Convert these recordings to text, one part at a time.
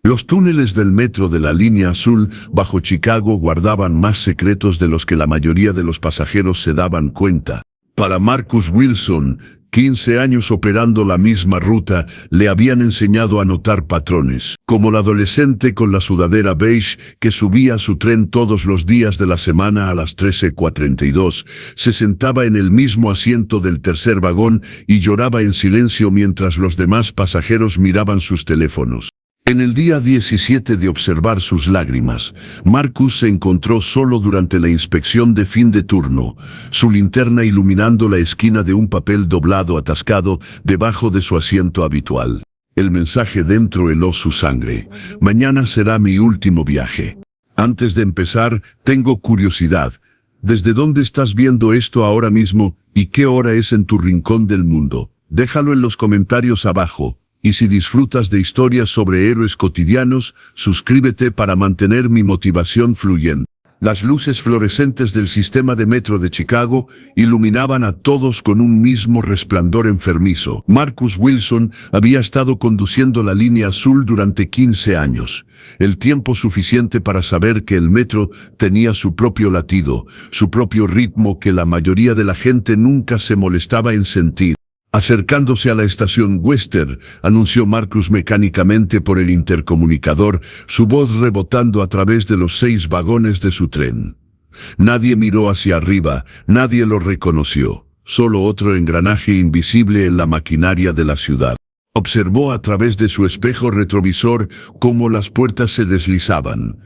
Los túneles del metro de la línea azul bajo Chicago guardaban más secretos de los que la mayoría de los pasajeros se daban cuenta. Para Marcus Wilson, 15 años operando la misma ruta, le habían enseñado a notar patrones. Como el adolescente con la sudadera beige que subía a su tren todos los días de la semana a las 13:42, se sentaba en el mismo asiento del tercer vagón y lloraba en silencio mientras los demás pasajeros miraban sus teléfonos. En el día 17 de observar sus lágrimas, Marcus se encontró solo durante la inspección de fin de turno, su linterna iluminando la esquina de un papel doblado atascado debajo de su asiento habitual. El mensaje dentro heló su sangre. Mañana será mi último viaje. Antes de empezar, tengo curiosidad. ¿Desde dónde estás viendo esto ahora mismo y qué hora es en tu rincón del mundo? Déjalo en los comentarios abajo. Y si disfrutas de historias sobre héroes cotidianos, suscríbete para mantener mi motivación fluyendo. Las luces fluorescentes del sistema de metro de Chicago iluminaban a todos con un mismo resplandor enfermizo. Marcus Wilson había estado conduciendo la línea azul durante 15 años. El tiempo suficiente para saber que el metro tenía su propio latido, su propio ritmo que la mayoría de la gente nunca se molestaba en sentir. Acercándose a la estación Western, anunció Marcus mecánicamente por el intercomunicador, su voz rebotando a través de los 6 vagones de su tren. Nadie miró hacia arriba, nadie lo reconoció, solo otro engranaje invisible en la maquinaria de la ciudad. Observó a través de su espejo retrovisor cómo las puertas se deslizaban.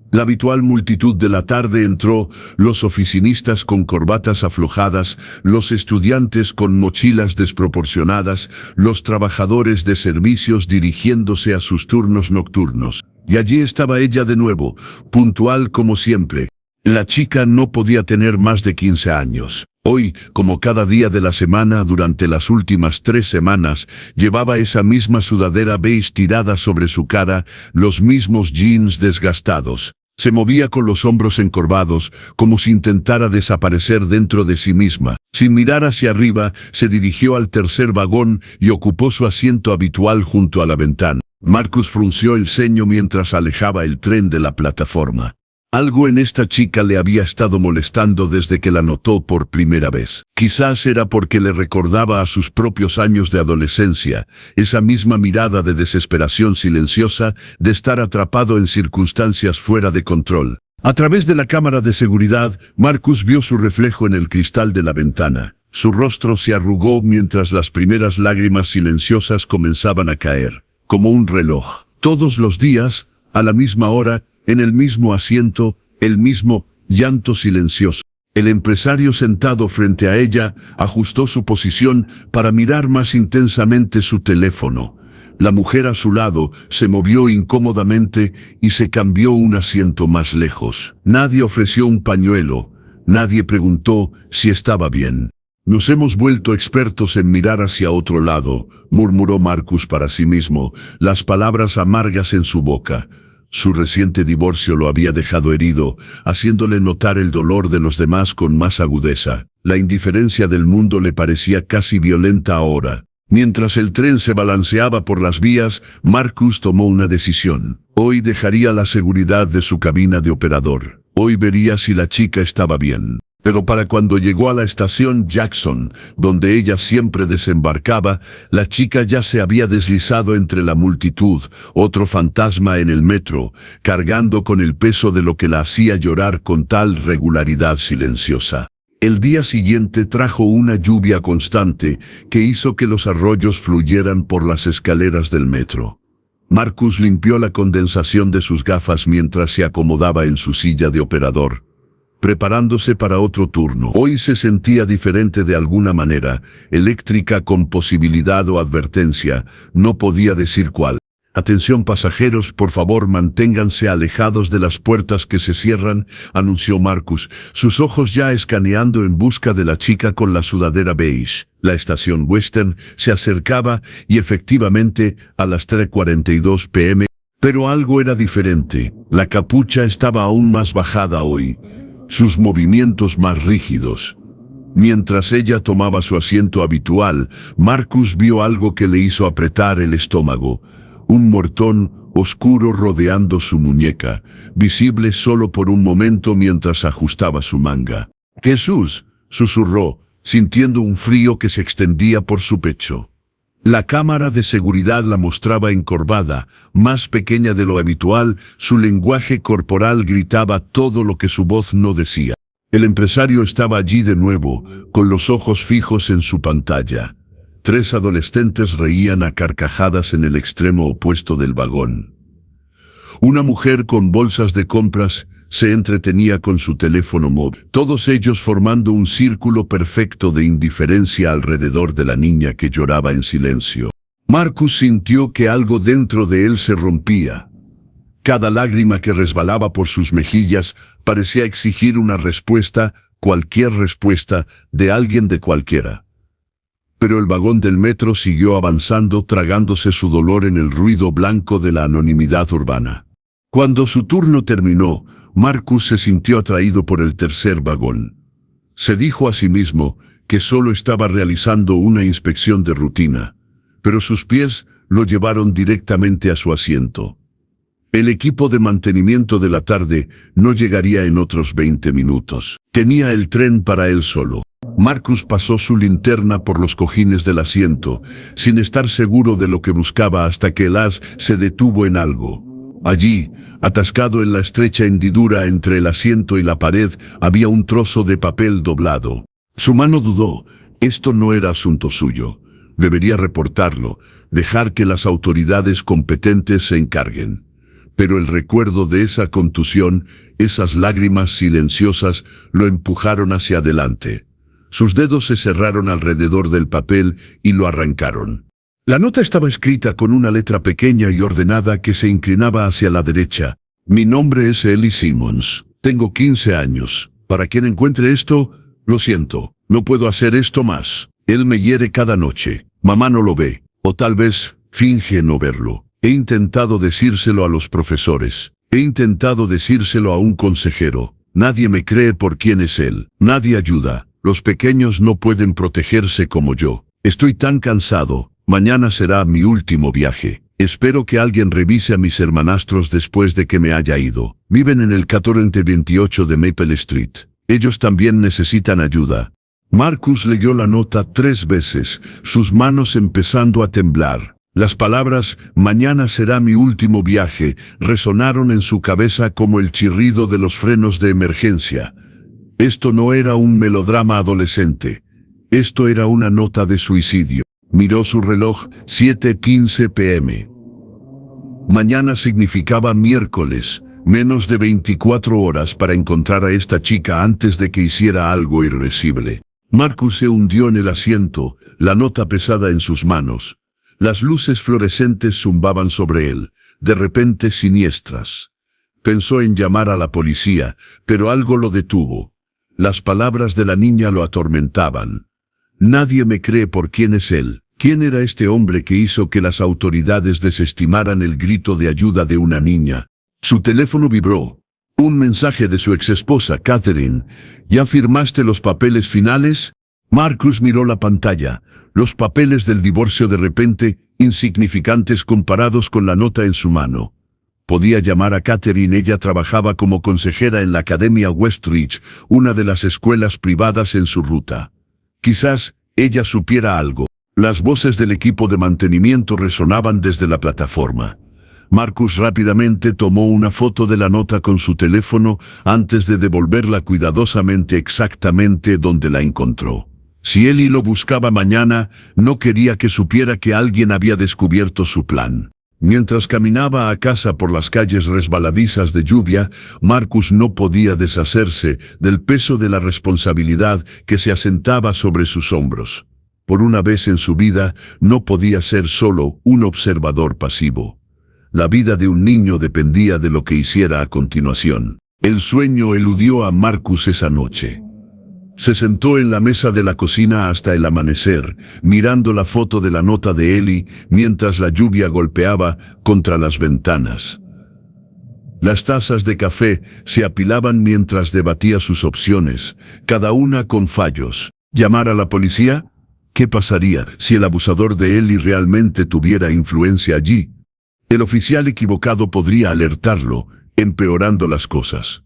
La habitual multitud de la tarde entró, los oficinistas con corbatas aflojadas, los estudiantes con mochilas desproporcionadas, los trabajadores de servicios dirigiéndose a sus turnos nocturnos. Y allí estaba ella de nuevo, puntual como siempre. La chica no podía tener más de 15 años. Hoy, como cada día de la semana durante las últimas 3 semanas, llevaba esa misma sudadera beige tirada sobre su cara, los mismos jeans desgastados. Se movía con los hombros encorvados, como si intentara desaparecer dentro de sí misma. Sin mirar hacia arriba, se dirigió al tercer vagón y ocupó su asiento habitual junto a la ventana. Marcus frunció el ceño mientras alejaba el tren de la plataforma. Algo en esta chica le había estado molestando desde que la notó por primera vez. Quizás era porque le recordaba a sus propios años de adolescencia, esa misma mirada de desesperación silenciosa de estar atrapado en circunstancias fuera de control. A través de la cámara de seguridad, Marcus vio su reflejo en el cristal de la ventana. Su rostro se arrugó mientras las primeras lágrimas silenciosas comenzaban a caer, como un reloj. Todos los días, a la misma hora, en el mismo asiento, el mismo llanto silencioso. El empresario sentado frente a ella ajustó su posición para mirar más intensamente su teléfono. La mujer a su lado se movió incómodamente y se cambió un asiento más lejos. Nadie ofreció un pañuelo, nadie preguntó si estaba bien. Nos hemos vuelto expertos en mirar hacia otro lado, murmuró Marcus para sí mismo, las palabras amargas en su boca. Su reciente divorcio lo había dejado herido, haciéndole notar el dolor de los demás con más agudeza. La indiferencia del mundo le parecía casi violenta ahora. Mientras el tren se balanceaba por las vías, Marcus tomó una decisión. Hoy dejaría la seguridad de su cabina de operador. Hoy vería si la chica estaba bien. Pero para cuando llegó a la estación Jackson, donde ella siempre desembarcaba, la chica ya se había deslizado entre la multitud, otro fantasma en el metro, cargando con el peso de lo que la hacía llorar con tal regularidad silenciosa. El día siguiente trajo una lluvia constante que hizo que los arroyos fluyeran por las escaleras del metro. Marcus limpió la condensación de sus gafas mientras se acomodaba en su silla de operador, preparándose para otro turno. Hoy se sentía diferente de alguna manera, eléctrica con posibilidad o advertencia, no podía decir cuál. Atención pasajeros, por favor manténganse alejados de las puertas que se cierran, anunció Marcus, sus ojos ya escaneando en busca de la chica con la sudadera beige. La estación Western se acercaba y efectivamente, a las 3:42 p.m., pero algo era diferente. La capucha estaba aún más bajada hoy, sus movimientos más rígidos. Mientras ella tomaba su asiento habitual, Marcus vio algo que le hizo apretar el estómago. Un moretón oscuro rodeando su muñeca, visible solo por un momento mientras ajustaba su manga. «Jesús», susurró, sintiendo un frío que se extendía por su pecho. La cámara de seguridad la mostraba encorvada, más pequeña de lo habitual, su lenguaje corporal gritaba todo lo que su voz no decía. El empresario estaba allí de nuevo, con los ojos fijos en su pantalla. 3 adolescentes reían a carcajadas en el extremo opuesto del vagón. Una mujer con bolsas de compras se entretenía con su teléfono móvil, todos ellos formando un círculo perfecto de indiferencia alrededor de la niña que lloraba en silencio. Marcus sintió que algo dentro de él se rompía. Cada lágrima que resbalaba por sus mejillas parecía exigir una respuesta, cualquier respuesta, de alguien de cualquiera. Pero el vagón del metro siguió avanzando, tragándose su dolor en el ruido blanco de la anonimidad urbana. Cuando su turno terminó, Marcus se sintió atraído por el tercer vagón. Se dijo a sí mismo que solo estaba realizando una inspección de rutina, pero sus pies lo llevaron directamente a su asiento. El equipo de mantenimiento de la tarde no llegaría en otros 20 minutos. Tenía el tren para él solo. Marcus pasó su linterna por los cojines del asiento, sin estar seguro de lo que buscaba hasta que el haz se detuvo en algo. Allí, atascado en la estrecha hendidura entre el asiento y la pared, había un trozo de papel doblado. Su mano dudó. Esto no era asunto suyo. Debería reportarlo, dejar que las autoridades competentes se encarguen. Pero el recuerdo de esa contusión, esas lágrimas silenciosas, lo empujaron hacia adelante. Sus dedos se cerraron alrededor del papel y lo arrancaron. La nota estaba escrita con una letra pequeña y ordenada que se inclinaba hacia la derecha. Mi nombre es Ellie Simmons. Tengo 15 años. Para quien encuentre esto, lo siento. No puedo hacer esto más. Él me hiere cada noche. Mamá no lo ve. O tal vez finge no verlo. He intentado decírselo a los profesores. He intentado decírselo a un consejero. Nadie me cree por quién es él. Nadie ayuda. Los pequeños no pueden protegerse como yo. Estoy tan cansado. Mañana será mi último viaje. Espero que alguien revise a mis hermanastros después de que me haya ido. Viven en el 1428 de Maple Street. Ellos también necesitan ayuda. Marcus leyó la nota 3 veces, sus manos empezando a temblar. Las palabras, mañana será mi último viaje, resonaron en su cabeza como el chirrido de los frenos de emergencia. Esto no era un melodrama adolescente. Esto era una nota de suicidio. Miró su reloj, 7:15 p.m. Mañana significaba miércoles, menos de 24 horas para encontrar a esta chica antes de que hiciera algo irreversible. Marcus se hundió en el asiento, la nota pesada en sus manos. Las luces fluorescentes zumbaban sobre él, de repente siniestras. Pensó en llamar a la policía, pero algo lo detuvo. Las palabras de la niña lo atormentaban. Nadie me cree por quién es él. ¿Quién era este hombre que hizo que las autoridades desestimaran el grito de ayuda de una niña? Su teléfono vibró. Un mensaje de su exesposa, Catherine. ¿Ya firmaste los papeles finales? Marcus miró la pantalla. Los papeles del divorcio de repente, insignificantes comparados con la nota en su mano. Podía llamar a Catherine, ella trabajaba como consejera en la Academia Westridge, una de las escuelas privadas en su ruta. Quizás ella supiera algo. Las voces del equipo de mantenimiento resonaban desde la plataforma. Marcus rápidamente tomó una foto de la nota con su teléfono antes de devolverla cuidadosamente exactamente donde la encontró. Si Ellie lo buscaba mañana, no quería que supiera que alguien había descubierto su plan. Mientras caminaba a casa por las calles resbaladizas de lluvia, Marcus no podía deshacerse del peso de la responsabilidad que se asentaba sobre sus hombros. Por una vez en su vida, no podía ser solo un observador pasivo. La vida de un niño dependía de lo que hiciera a continuación. El sueño eludió a Marcus esa noche. Se sentó en la mesa de la cocina hasta el amanecer, mirando la foto de la nota de Ellie mientras la lluvia golpeaba contra las ventanas. Las tazas de café se apilaban mientras debatía sus opciones, cada una con fallos. ¿Llamar a la policía? ¿Qué pasaría si el abusador de Ellie realmente tuviera influencia allí? El oficial equivocado podría alertarlo, empeorando las cosas.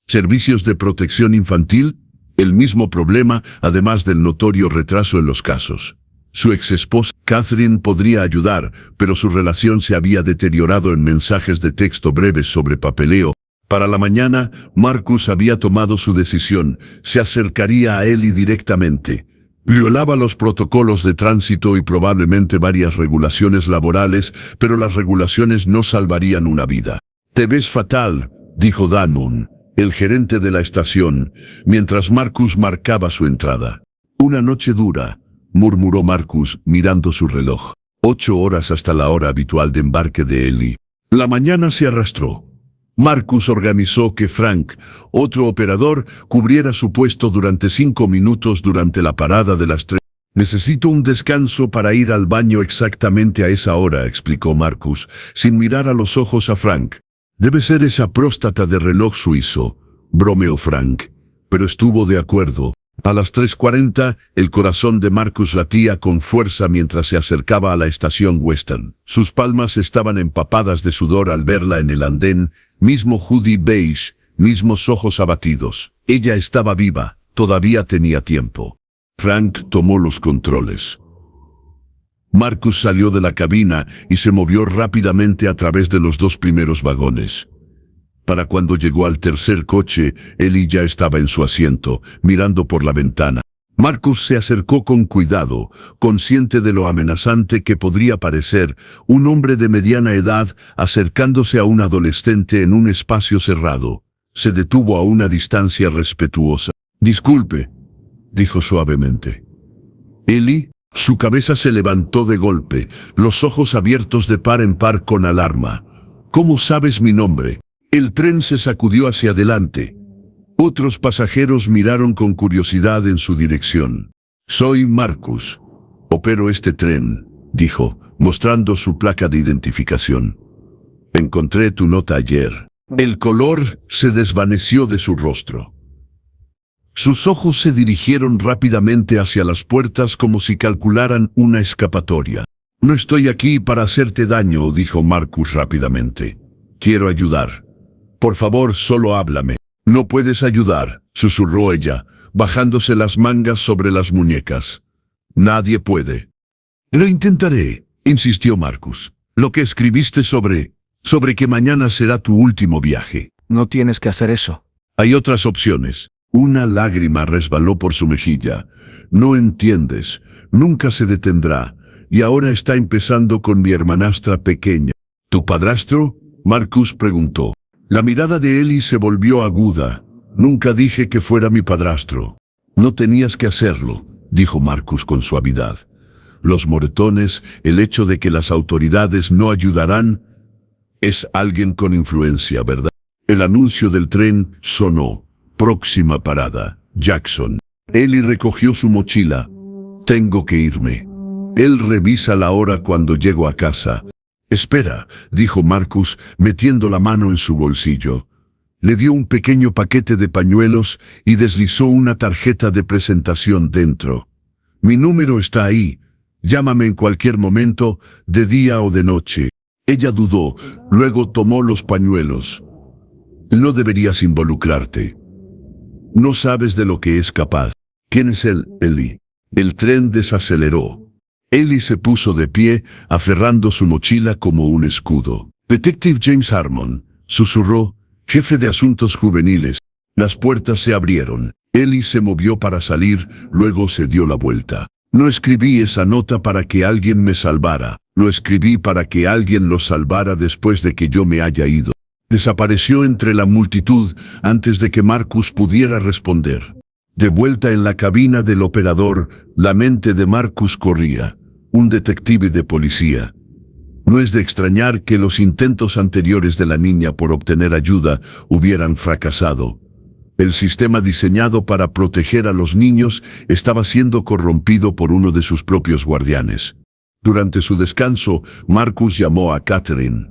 Servicios de protección infantil, el mismo problema, además del notorio retraso en los casos. Su exesposa, Catherine, podría ayudar, pero su relación se había deteriorado en mensajes de texto breves sobre papeleo. Para la mañana, Marcus había tomado su decisión, se acercaría a Ellie directamente. Violaba los protocolos de tránsito y probablemente varias regulaciones laborales, pero las regulaciones no salvarían una vida. «Te ves fatal», dijo Damon, el gerente de la estación, mientras Marcus marcaba su entrada. «Una noche dura», murmuró Marcus mirando su reloj. 8 horas hasta la hora habitual de embarque de Ellie. La mañana se arrastró. Marcus organizó que Frank, otro operador, cubriera su puesto durante 5 minutos durante la parada de las 3. «Necesito un descanso para ir al baño exactamente a esa hora», explicó Marcus, sin mirar a los ojos a Frank. «Debe ser esa próstata de reloj suizo», bromeó Frank, pero estuvo de acuerdo. A las 3:40, el corazón de Marcus latía con fuerza mientras se acercaba a la estación Western. Sus palmas estaban empapadas de sudor al verla en el andén, mismo hoodie beige, mismos ojos abatidos. Ella estaba viva, todavía tenía tiempo. Frank tomó los controles. Marcus salió de la cabina y se movió rápidamente a través de los 2 primeros vagones. Para cuando llegó al tercer coche, Ellie ya estaba en su asiento, mirando por la ventana. Marcus se acercó con cuidado, consciente de lo amenazante que podría parecer un hombre de mediana edad acercándose a un adolescente en un espacio cerrado. Se detuvo a una distancia respetuosa. «Disculpe», dijo suavemente. Ellie, su cabeza se levantó de golpe, los ojos abiertos de par en par con alarma. «¿Cómo sabes mi nombre?» El tren se sacudió hacia adelante. Otros pasajeros miraron con curiosidad en su dirección. «Soy Marcus. Opero este tren», dijo, mostrando su placa de identificación. «Encontré tu nota ayer». El color se desvaneció de su rostro. Sus ojos se dirigieron rápidamente hacia las puertas como si calcularan una escapatoria. «No estoy aquí para hacerte daño», dijo Marcus rápidamente. «Quiero ayudar. Por favor, solo háblame». «No puedes ayudar», susurró ella, bajándose las mangas sobre las muñecas. «Nadie puede». «Lo intentaré», insistió Marcus. «Lo que escribiste sobre que mañana será tu último viaje». No tienes que hacer eso. «Hay otras opciones». Una lágrima resbaló por su mejilla. «No entiendes. Nunca se detendrá. Y ahora está empezando con mi hermanastra pequeña». «¿Tu padrastro?», Marcus preguntó. La mirada de Ellie se volvió aguda. «Nunca dije que fuera mi padrastro». «No tenías que hacerlo», dijo Marcus con suavidad. «Los moretones, el hecho de que las autoridades no ayudarán, es alguien con influencia, ¿verdad?» El anuncio del tren sonó. «Próxima parada, Jackson». Ellie recogió su mochila. «Tengo que irme. Él revisa la hora cuando llego a casa». «Espera», dijo Marcus, metiendo la mano en su bolsillo. Le dio un pequeño paquete de pañuelos y deslizó una tarjeta de presentación dentro. «Mi número está ahí. Llámame en cualquier momento, de día o de noche». Ella dudó, luego tomó los pañuelos. «No deberías involucrarte. No sabes de lo que es capaz». «¿Quién es él, Ellie?» El tren desaceleró. Ellie se puso de pie, aferrando su mochila como un escudo. «Detective James Harmon», susurró, «jefe de asuntos juveniles». Las puertas se abrieron. Ellie se movió para salir, luego se dio la vuelta. «No escribí esa nota para que alguien me salvara. Lo escribí para que alguien lo salvara después de que yo me haya ido». Desapareció entre la multitud antes de que Marcus pudiera responder. De vuelta en la cabina del operador, la mente de Marcus corría. Un detective de policía. No es de extrañar que los intentos anteriores de la niña por obtener ayuda hubieran fracasado. El sistema diseñado para proteger a los niños estaba siendo corrompido por uno de sus propios guardianes. Durante su descanso, Marcus llamó a Catherine.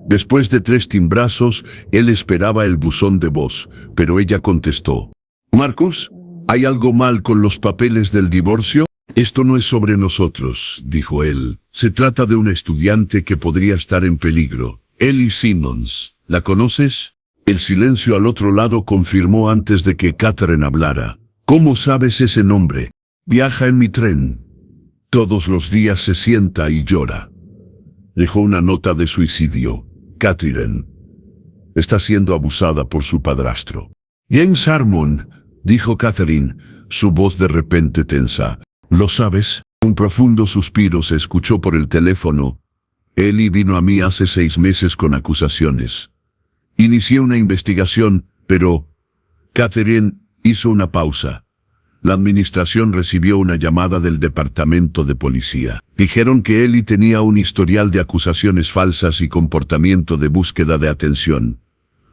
Después de 3 timbrazos, él esperaba el buzón de voz, pero ella contestó. «Marcus, ¿hay algo mal con los papeles del divorcio?» Esto no es sobre nosotros, dijo él. Se trata de una estudiante que podría estar en peligro. Ellie Simmons. ¿La conoces? El silencio al otro lado confirmó antes de que Catherine hablara. ¿Cómo sabes ese nombre? Viaja en mi tren. Todos los días se sienta y llora. Dejó una nota de suicidio. Catherine está siendo abusada por su padrastro. James Harmon, dijo Catherine, su voz de repente tensa. ¿Lo sabes? Un profundo suspiro se escuchó por el teléfono. Ellie vino a mí hace 6 meses con acusaciones. Inicié una investigación, pero... Catherine hizo una pausa. La administración recibió una llamada del departamento de policía. Dijeron que Ellie tenía un historial de acusaciones falsas y comportamiento de búsqueda de atención.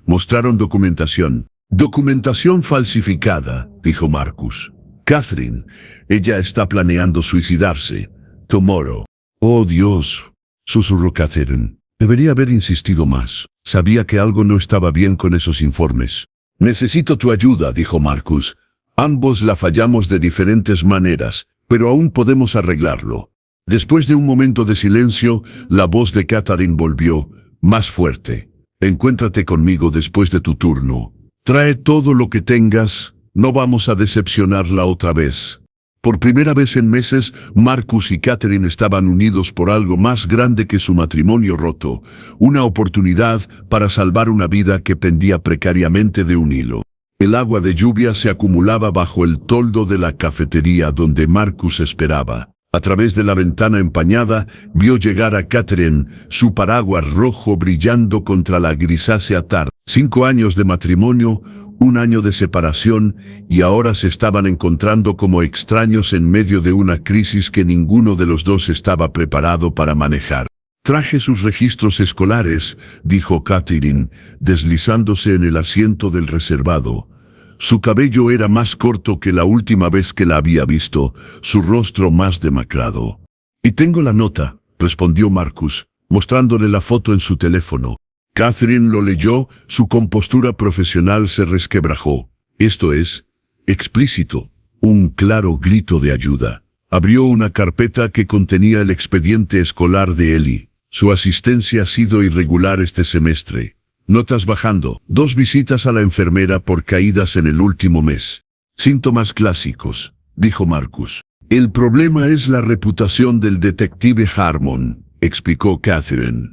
Mostraron documentación. Documentación falsificada, dijo Marcus. Catherine, ella está planeando suicidarse. Tomorrow. Oh Dios, susurró Catherine. Debería haber insistido más. Sabía que algo no estaba bien con esos informes. Necesito tu ayuda, dijo Marcus. Ambos la fallamos de diferentes maneras, pero aún podemos arreglarlo. Después de un momento de silencio, la voz de Catherine volvió, más fuerte. Encuéntrate conmigo después de tu turno. Trae todo lo que tengas. No vamos a decepcionarla otra vez. Por primera vez en meses, Marcus y Catherine estaban unidos por algo más grande que su matrimonio roto, una oportunidad para salvar una vida que pendía precariamente de un hilo. El agua de lluvia se acumulaba bajo el toldo de la cafetería donde Marcus esperaba. A través de la ventana empañada, vio llegar a Catherine, su paraguas rojo brillando contra la grisácea tarde. 5 años de matrimonio, 1 año de separación, y ahora se estaban encontrando como extraños en medio de una crisis que ninguno de los dos estaba preparado para manejar. Traje sus registros escolares, dijo Catherine, deslizándose en el asiento del reservado. Su cabello era más corto que la última vez que la había visto, su rostro más demacrado. Y tengo la nota, respondió Marcus, mostrándole la foto en su teléfono. Catherine lo leyó, su compostura profesional se resquebrajó. Esto es explícito, un claro grito de ayuda. Abrió una carpeta que contenía el expediente escolar de Ellie. Su asistencia ha sido irregular este semestre. Notas bajando. 2 visitas a la enfermera por caídas en el último mes. Síntomas clásicos, dijo Marcus. El problema es la reputación del detective Harmon, explicó Catherine.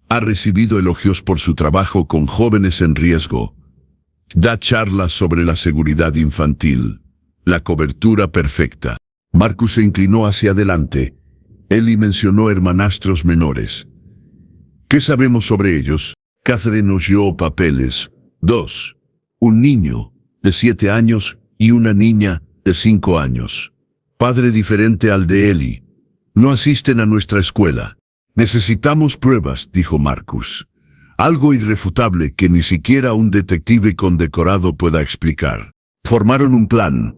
Ha recibido elogios por su trabajo con jóvenes en riesgo. Da charlas sobre la seguridad infantil. La cobertura perfecta. Marcus se inclinó hacia adelante. Ellie mencionó hermanastros menores. ¿Qué sabemos sobre ellos? Catherine oyó papeles. 2. Un niño de 7 años y una niña de 5 años. Padre diferente al de Ellie. No asisten a nuestra escuela. Necesitamos pruebas, dijo Marcus. Algo irrefutable que ni siquiera un detective condecorado pueda explicar. Formaron un plan.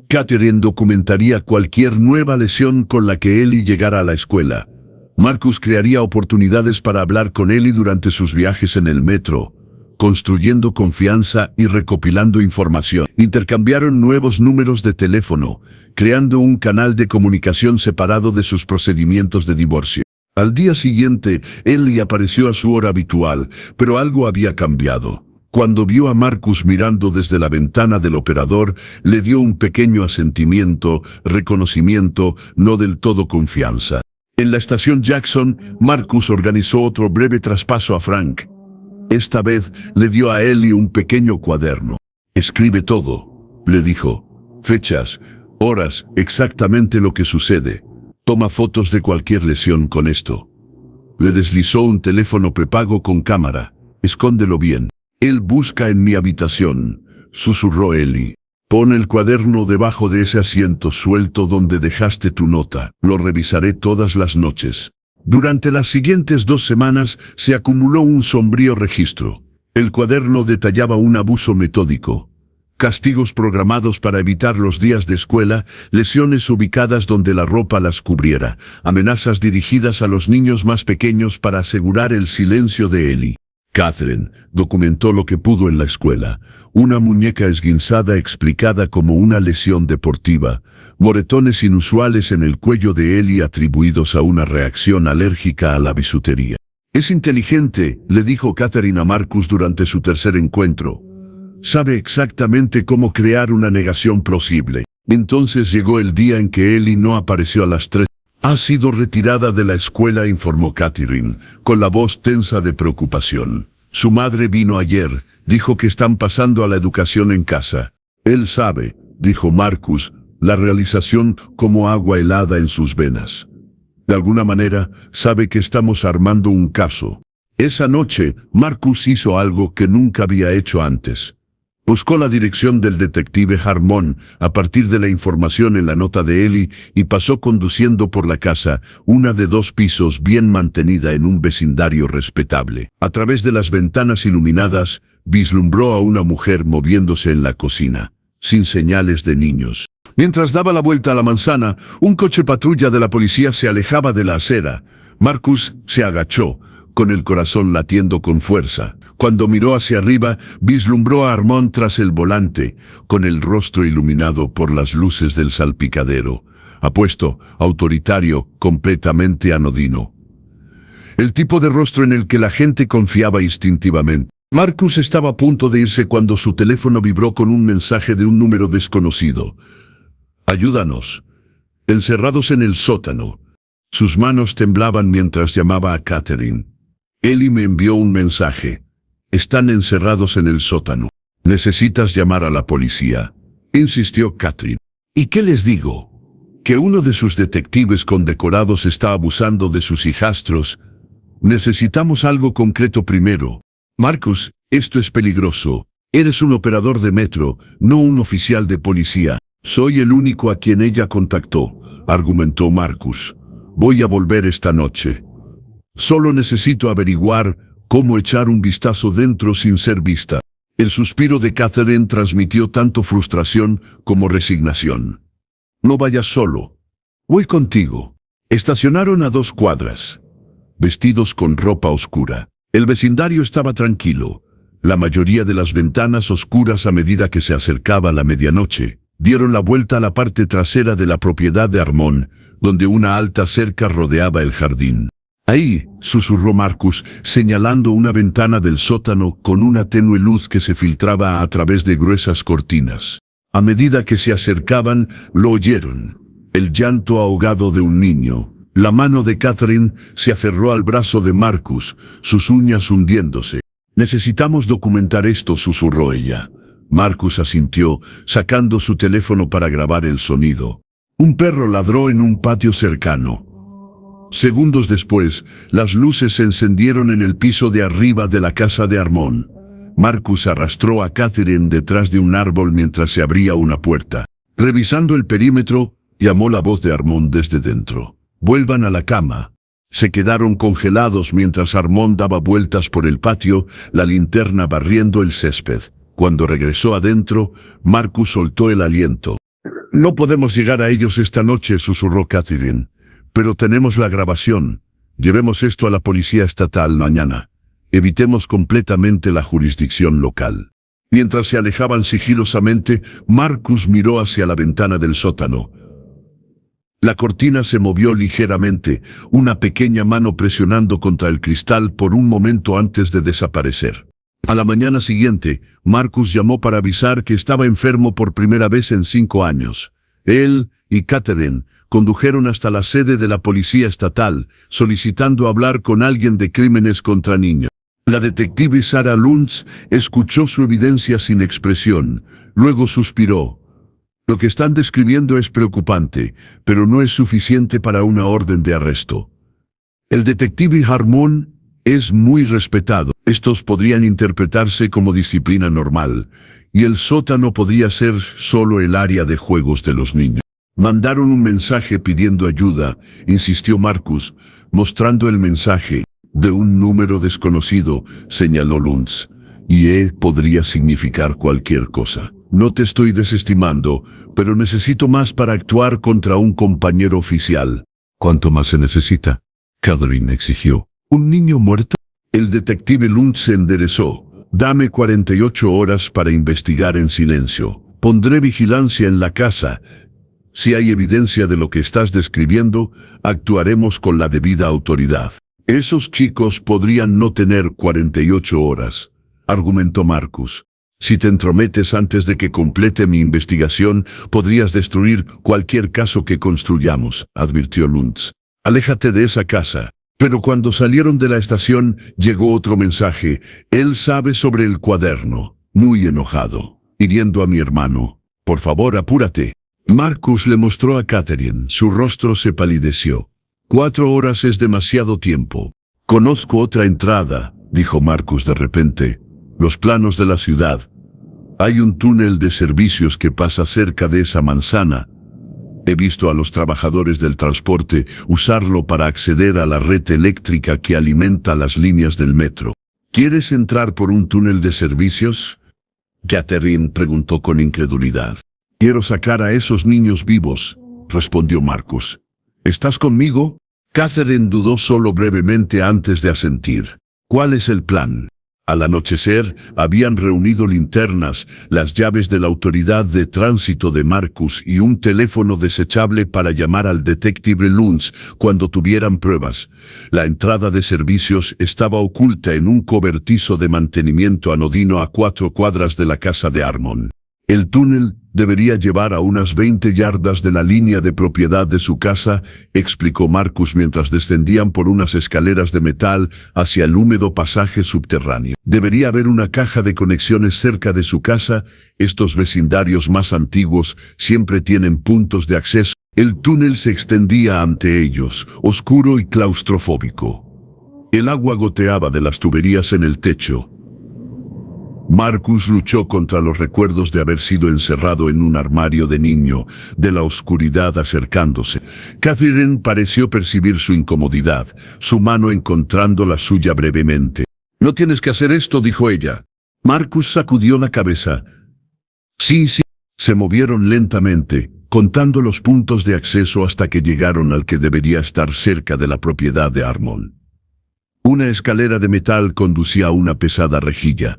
Catherine documentaría cualquier nueva lesión con la que Ellie llegara a la escuela. Marcus crearía oportunidades para hablar con Ellie durante sus viajes en el metro, construyendo confianza y recopilando información. Intercambiaron nuevos números de teléfono, creando un canal de comunicación separado de sus procedimientos de divorcio. Al día siguiente, Ellie apareció a su hora habitual, pero algo había cambiado. Cuando vio a Marcus mirando desde la ventana del operador, le dio un pequeño asentimiento, reconocimiento, no del todo confianza. En la estación Jackson, Marcus organizó otro breve traspaso a Frank. Esta vez le dio a Ellie un pequeño cuaderno. Escribe todo, le dijo. Fechas, horas, exactamente lo que sucede. Toma fotos de cualquier lesión con esto. Le deslizó un teléfono prepago con cámara. Escóndelo bien. Él busca en mi habitación, susurró Ellie. Pon el cuaderno debajo de ese asiento suelto donde dejaste tu nota. Lo revisaré todas las noches. Durante las siguientes 2 semanas se acumuló un sombrío registro. El cuaderno detallaba un abuso metódico. Castigos programados para evitar los días de escuela, lesiones ubicadas donde la ropa las cubriera, amenazas dirigidas a los niños más pequeños para asegurar el silencio de Ellie. Catherine documentó lo que pudo en la escuela. Una muñeca esguinzada explicada como una lesión deportiva, moretones inusuales en el cuello de Ellie atribuidos a una reacción alérgica a la bisutería. Es inteligente, le dijo Catherine a Marcus durante su tercer encuentro. Sabe exactamente cómo crear una negación plausible. Entonces llegó el día en que Ellie no apareció a las 3. Ha sido retirada de la escuela, informó Catherine, con la voz tensa de preocupación. Su madre vino ayer, dijo que están pasando a la educación en casa. Él sabe, dijo Marcus, la realización como agua helada en sus venas. De alguna manera, sabe que estamos armando un caso. Esa noche, Marcus hizo algo que nunca había hecho antes. Buscó la dirección del detective Harmon a partir de la información en la nota de Ellie y pasó conduciendo por la casa, una de 2 pisos bien mantenida en un vecindario respetable. A través de las ventanas iluminadas, vislumbró a una mujer moviéndose en la cocina, sin señales de niños. Mientras daba la vuelta a la manzana, un coche patrulla de la policía se alejaba de la acera. Marcus se agachó, con el corazón latiendo con fuerza. Cuando miró hacia arriba, vislumbró a Armand tras el volante, con el rostro iluminado por las luces del salpicadero. Apuesto, autoritario, completamente anodino. El tipo de rostro en el que la gente confiaba instintivamente. Marcus estaba a punto de irse cuando su teléfono vibró con un mensaje de un número desconocido. «Ayúdanos. Encerrados en el sótano». Sus manos temblaban mientras llamaba a Catherine. Ellie me envió un mensaje. Están encerrados en el sótano. Necesitas llamar a la policía, insistió Catherine. ¿Y qué les digo? Que uno de sus detectives condecorados está abusando de sus hijastros. Necesitamos algo concreto primero. Marcus, esto es peligroso. Eres un operador de metro, no un oficial de policía. Soy el único a quien ella contactó, argumentó Marcus. Voy a volver esta noche. Solo necesito averiguar cómo echar un vistazo dentro sin ser vista. El suspiro de Catherine transmitió tanto frustración como resignación. No vayas solo. Voy contigo. Estacionaron a 2 cuadras, vestidos con ropa oscura. El vecindario estaba tranquilo. La mayoría de las ventanas oscuras a medida que se acercaba la medianoche. Dieron la vuelta a la parte trasera de la propiedad de Armand, donde una alta cerca rodeaba el jardín. Ahí, susurró Marcus, señalando una ventana del sótano con una tenue luz que se filtraba a través de gruesas cortinas. A medida que se acercaban, lo oyeron. El llanto ahogado de un niño. La mano de Catherine se aferró al brazo de Marcus, sus uñas hundiéndose. Necesitamos documentar esto, susurró ella. Marcus asintió, sacando su teléfono para grabar el sonido. Un perro ladró en un patio cercano. Segundos después, las luces se encendieron en el piso de arriba de la casa de Armand. Marcus arrastró a Catherine detrás de un árbol mientras se abría una puerta. Revisando el perímetro, llamó la voz de Armand desde dentro. «Vuelvan a la cama». Se quedaron congelados mientras Armand daba vueltas por el patio, la linterna barriendo el césped. Cuando regresó adentro, Marcus soltó el aliento. «No podemos llegar a ellos esta noche», susurró Catherine. «Pero tenemos la grabación. Llevemos esto a la policía estatal mañana. Evitemos completamente la jurisdicción local». Mientras se alejaban sigilosamente, Marcus miró hacia la ventana del sótano. La cortina se movió ligeramente, una pequeña mano presionando contra el cristal por un momento antes de desaparecer. A la mañana siguiente, Marcus llamó para avisar que estaba enfermo por primera vez en 5 años. Él y Catherine condujeron hasta la sede de la policía estatal, solicitando hablar con alguien de crímenes contra niños. La detective Sarah Luntz escuchó su evidencia sin expresión, luego suspiró. Lo que están describiendo es preocupante, pero no es suficiente para una orden de arresto. El detective Harmon es muy respetado. Estos podrían interpretarse como disciplina normal, y el sótano podría ser solo el área de juegos de los niños. Mandaron un mensaje pidiendo ayuda, insistió Marcus, mostrando el mensaje. De un número desconocido, señaló Luntz, y podría significar cualquier cosa. No te estoy desestimando, pero necesito más para actuar contra un compañero oficial. ¿Cuánto más se necesita? Catherine exigió. ¿Un niño muerto? El detective Lund se enderezó. Dame 48 horas para investigar en silencio. Pondré vigilancia en la casa. Si hay evidencia de lo que estás describiendo, actuaremos con la debida autoridad. Esos chicos podrían no tener 48 horas, argumentó Marcus. Si te entrometes antes de que complete mi investigación, podrías destruir cualquier caso que construyamos, advirtió Lund. Aléjate de esa casa. Pero cuando salieron de la estación, llegó otro mensaje. Él sabe sobre el cuaderno. Muy enojado. Hiriendo a mi hermano. Por favor, apúrate. Marcus le mostró a Catherine. Su rostro se palideció. 4 horas es demasiado tiempo. Conozco otra entrada, dijo Marcus de repente. Los planos de la ciudad. Hay un túnel de servicios que pasa cerca de esa manzana. He visto a los trabajadores del transporte usarlo para acceder a la red eléctrica que alimenta las líneas del metro. ¿Quieres entrar por un túnel de servicios? Catherine preguntó con incredulidad. Quiero sacar a esos niños vivos, respondió Marcus. ¿Estás conmigo? Catherine dudó solo brevemente antes de asentir. ¿Cuál es el plan? Al anochecer, habían reunido linternas, las llaves de la autoridad de tránsito de Marcus y un teléfono desechable para llamar al detective Lund cuando tuvieran pruebas. La entrada de servicios estaba oculta en un cobertizo de mantenimiento anodino a 4 cuadras de la casa de Armon. El túnel debería llevar a unas 20 yardas de la línea de propiedad de su casa, explicó Marcus mientras descendían por unas escaleras de metal hacia el húmedo pasaje subterráneo. Debería haber una caja de conexiones cerca de su casa. Estos vecindarios más antiguos siempre tienen puntos de acceso. El túnel se extendía ante ellos, oscuro y claustrofóbico. El agua goteaba de las tuberías en el techo. Marcus luchó contra los recuerdos de haber sido encerrado en un armario de niño, de la oscuridad acercándose. Catherine pareció percibir su incomodidad, su mano encontrando la suya brevemente. «No tienes que hacer esto», dijo ella. Marcus sacudió la cabeza. Sí. Se movieron lentamente, contando los puntos de acceso hasta que llegaron al que debería estar cerca de la propiedad de Armon. Una escalera de metal conducía a una pesada rejilla.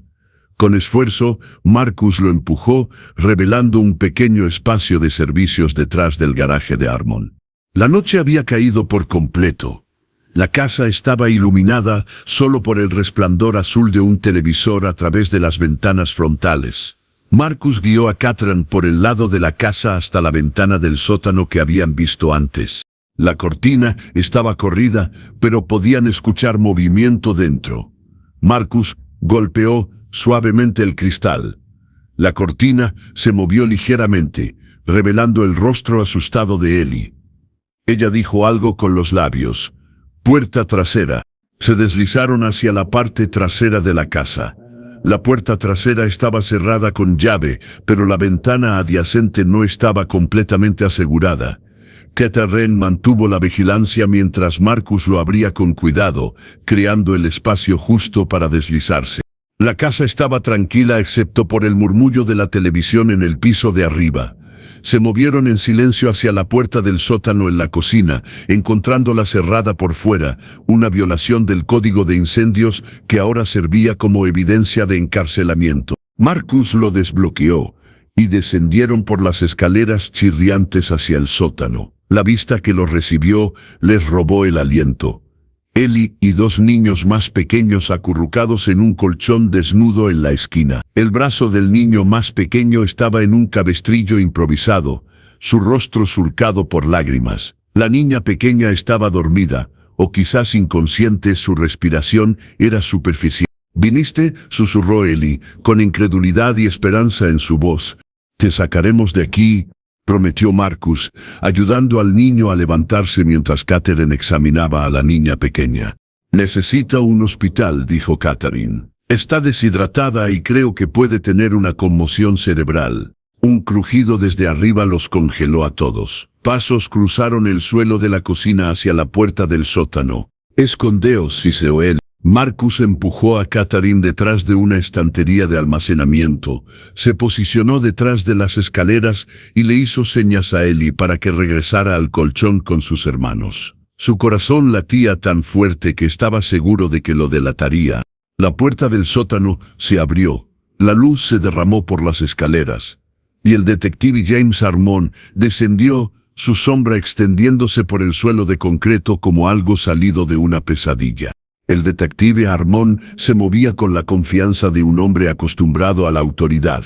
Con esfuerzo, Marcus lo empujó, revelando un pequeño espacio de servicios detrás del garaje de Armon. La noche había caído por completo. La casa estaba iluminada solo por el resplandor azul de un televisor a través de las ventanas frontales. Marcus guió a Catherine por el lado de la casa hasta la ventana del sótano que habían visto antes. La cortina estaba corrida, pero podían escuchar movimiento dentro. Marcus golpeó suavemente el cristal. La cortina se movió ligeramente, revelando el rostro asustado de Ellie. Ella dijo algo con los labios. Puerta trasera. Se deslizaron hacia la parte trasera de la casa. La puerta trasera estaba cerrada con llave, pero la ventana adyacente no estaba completamente asegurada. Catherine mantuvo la vigilancia mientras Marcus lo abría con cuidado, creando el espacio justo para deslizarse. La casa estaba tranquila excepto por el murmullo de la televisión en el piso de arriba. Se movieron en silencio hacia la puerta del sótano en la cocina, encontrándola cerrada por fuera, una violación del código de incendios que ahora servía como evidencia de encarcelamiento. Marcus lo desbloqueó, y descendieron por las escaleras chirriantes hacia el sótano. La vista que los recibió les robó el aliento. Ellie y 2 niños más pequeños acurrucados en un colchón desnudo en la esquina. El brazo del niño más pequeño estaba en un cabestrillo improvisado, su rostro surcado por lágrimas. La niña pequeña estaba dormida, o quizás inconsciente. Su respiración era superficial. «¿Viniste?», susurró Ellie, con incredulidad y esperanza en su voz. «Te sacaremos de aquí», prometió Marcus, ayudando al niño a levantarse mientras Catherine examinaba a la niña pequeña. «Necesita un hospital», dijo Catherine. «Está deshidratada y creo que puede tener una conmoción cerebral». Un crujido desde arriba los congeló a todos. Pasos cruzaron el suelo de la cocina hacia la puerta del sótano. «Escondeos», hizo él. Marcus empujó a Catherine detrás de una estantería de almacenamiento, se posicionó detrás de las escaleras y le hizo señas a Ellie para que regresara al colchón con sus hermanos. Su corazón latía tan fuerte que estaba seguro de que lo delataría. La puerta del sótano se abrió. La luz se derramó por las escaleras. Y el detective James Armon descendió, su sombra extendiéndose por el suelo de concreto como algo salido de una pesadilla. El detective Armon se movía con la confianza de un hombre acostumbrado a la autoridad.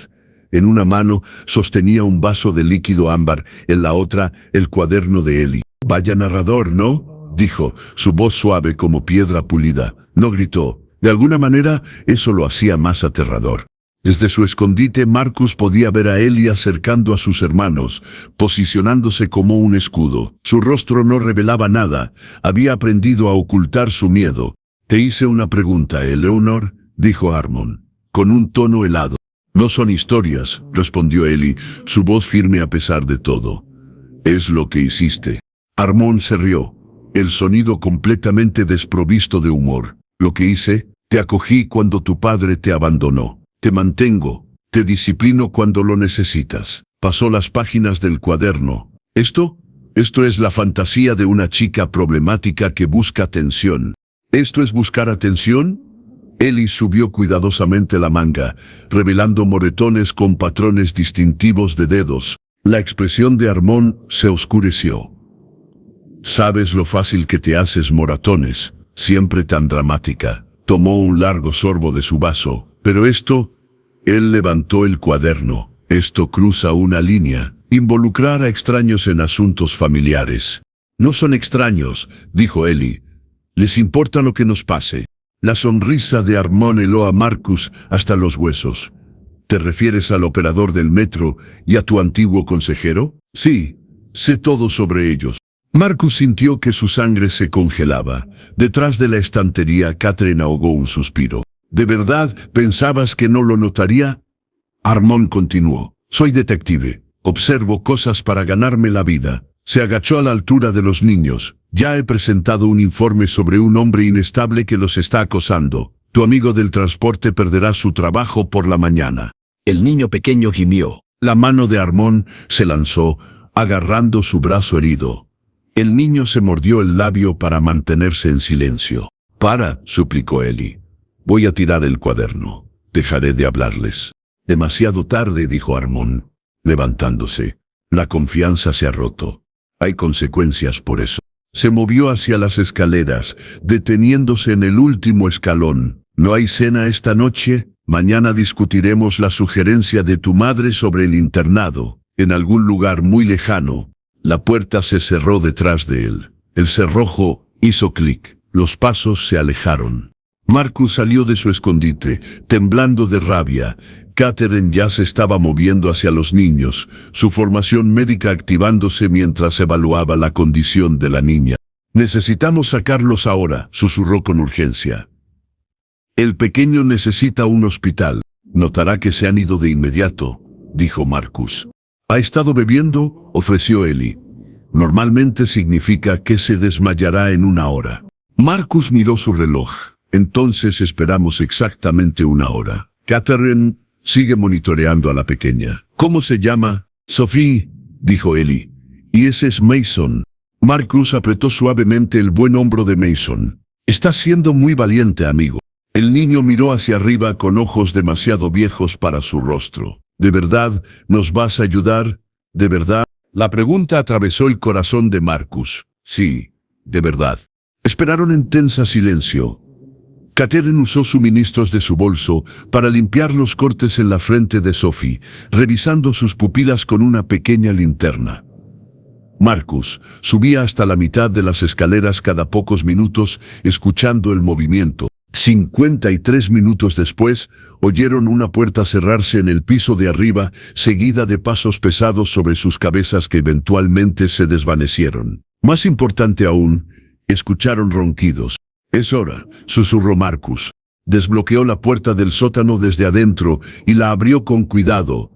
En una mano sostenía un vaso de líquido ámbar, en la otra el cuaderno de Ellie. «Vaya narrador, ¿no?», dijo, su voz suave como piedra pulida. No gritó. De alguna manera, eso lo hacía más aterrador. Desde su escondite, Marcus podía ver a Ellie acercando a sus hermanos, posicionándose como un escudo. Su rostro no revelaba nada. Había aprendido a ocultar su miedo. «Te hice una pregunta, Eleanor», dijo Armon, con un tono helado. «No son historias», respondió Ellie, su voz firme a pesar de todo. «Es lo que hiciste». Armon se rió, el sonido completamente desprovisto de humor. «Lo que hice, te acogí cuando tu padre te abandonó. Te mantengo, te disciplino cuando lo necesitas». Pasó las páginas del cuaderno. Esto es la fantasía de una chica problemática que busca atención. ¿Esto es buscar atención? Ellie subió cuidadosamente la manga, revelando moretones con patrones distintivos de dedos. La expresión de Armon se oscureció. «Sabes lo fácil que te haces moratones, siempre tan dramática». Tomó un largo sorbo de su vaso. «Pero esto...» Él levantó el cuaderno. «Esto cruza una línea. Involucrar a extraños en asuntos familiares». «No son extraños», dijo Ellie. «Les importa lo que nos pase». La sonrisa de Armon heló a Marcus hasta los huesos. «¿Te refieres al operador del metro y a tu antiguo consejero?» «Sí, sé todo sobre ellos». Marcus sintió que su sangre se congelaba. Detrás de la estantería, Catherine ahogó un suspiro. «¿De verdad pensabas que no lo notaría?» Armon continuó. «Soy detective. Observo cosas para ganarme la vida». Se agachó a la altura de los niños. «Ya he presentado un informe sobre un hombre inestable que los está acosando. Tu amigo del transporte perderá su trabajo por la mañana». El niño pequeño gimió. La mano de Armon se lanzó, agarrando su brazo herido. El niño se mordió el labio para mantenerse en silencio. «Para», suplicó Ellie. «Voy a tirar el cuaderno. Dejaré de hablarles». «Demasiado tarde», dijo Armon, levantándose. «La confianza se ha roto. Hay consecuencias por eso». Se movió hacia las escaleras, deteniéndose en el último escalón. «¿No hay cena esta noche? Mañana discutiremos la sugerencia de tu madre sobre el internado, en algún lugar muy lejano». La puerta se cerró detrás de él. El cerrojo hizo clic. Los pasos se alejaron. Marcus salió de su escondite, temblando de rabia. Catherine ya se estaba moviendo hacia los niños, su formación médica activándose mientras evaluaba la condición de la niña. «Necesitamos sacarlos ahora», susurró con urgencia. «El pequeño necesita un hospital. Notará que se han ido de inmediato», dijo Marcus. «¿Ha estado bebiendo?», ofreció Ellie. «Normalmente significa que se desmayará en una hora». Marcus miró su reloj. «Entonces esperamos exactamente una hora». Catherine sigue monitoreando a la pequeña. «¿Cómo se llama?» «Sophie», dijo Ellie. «Y ese es Mason». Marcus apretó suavemente el buen hombro de Mason. «Estás siendo muy valiente, amigo». El niño miró hacia arriba con ojos demasiado viejos para su rostro. «¿De verdad nos vas a ayudar? ¿De verdad?» La pregunta atravesó el corazón de Marcus. «Sí, de verdad». Esperaron en tensa silencio. Catherine usó suministros de su bolso para limpiar los cortes en la frente de Sophie, revisando sus pupilas con una pequeña linterna. Marcus subía hasta la mitad de las escaleras cada pocos minutos, escuchando el movimiento. 53 minutos después, oyeron una puerta cerrarse en el piso de arriba, seguida de pasos pesados sobre sus cabezas que eventualmente se desvanecieron. Más importante aún, escucharon ronquidos. «Es hora», susurró Marcus. Desbloqueó la puerta del sótano desde adentro y la abrió con cuidado.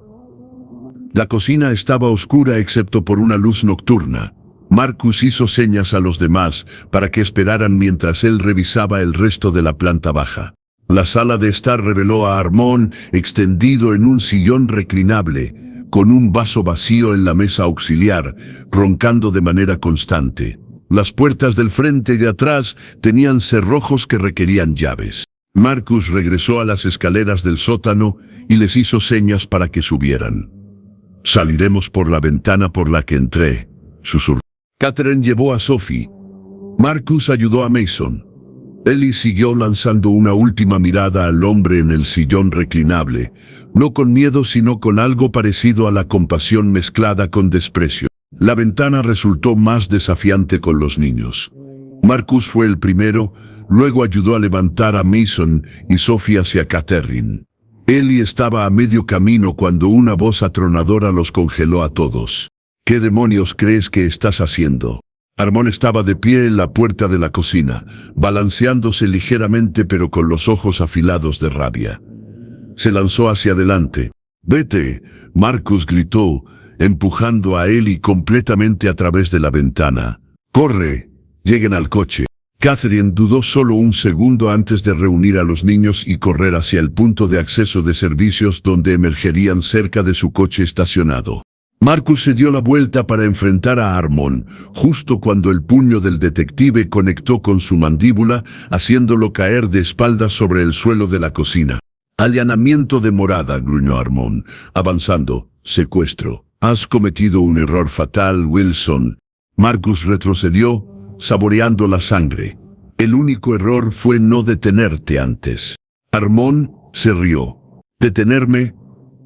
La cocina estaba oscura excepto por una luz nocturna. Marcus hizo señas a los demás para que esperaran mientras él revisaba el resto de la planta baja. La sala de estar reveló a Armon extendido en un sillón reclinable, con un vaso vacío en la mesa auxiliar, roncando de manera constante. Las puertas del frente y de atrás tenían cerrojos que requerían llaves. Marcus regresó a las escaleras del sótano y les hizo señas para que subieran. «Saliremos por la ventana por la que entré», susurró. Catherine llevó a Sophie. Marcus ayudó a Mason. Ellie siguió lanzando una última mirada al hombre en el sillón reclinable, no con miedo sino con algo parecido a la compasión mezclada con desprecio. La ventana resultó más desafiante con los niños. Marcus fue el primero, luego ayudó a levantar a Mason y Sophie hacia Catherine. Ellie estaba a medio camino cuando una voz atronadora los congeló a todos. «¿Qué demonios crees que estás haciendo?» Armon estaba de pie en la puerta de la cocina, balanceándose ligeramente pero con los ojos afilados de rabia. Se lanzó hacia adelante. «¡Vete!», Marcus gritó, empujando a Ellie completamente a través de la ventana. «¡Corre! Lleguen al coche». Catherine dudó solo un segundo antes de reunir a los niños y correr hacia el punto de acceso de servicios donde emergerían cerca de su coche estacionado. Marcus se dio la vuelta para enfrentar a Armon, justo cuando el puño del detective conectó con su mandíbula, haciéndolo caer de espaldas sobre el suelo de la cocina. «Allanamiento de morada», gruñó Armon, avanzando. «Secuestro. Has cometido un error fatal, Wilson». Marcus retrocedió, saboreando la sangre. «El único error fue no detenerte antes». Armon se rió. «¿Detenerme?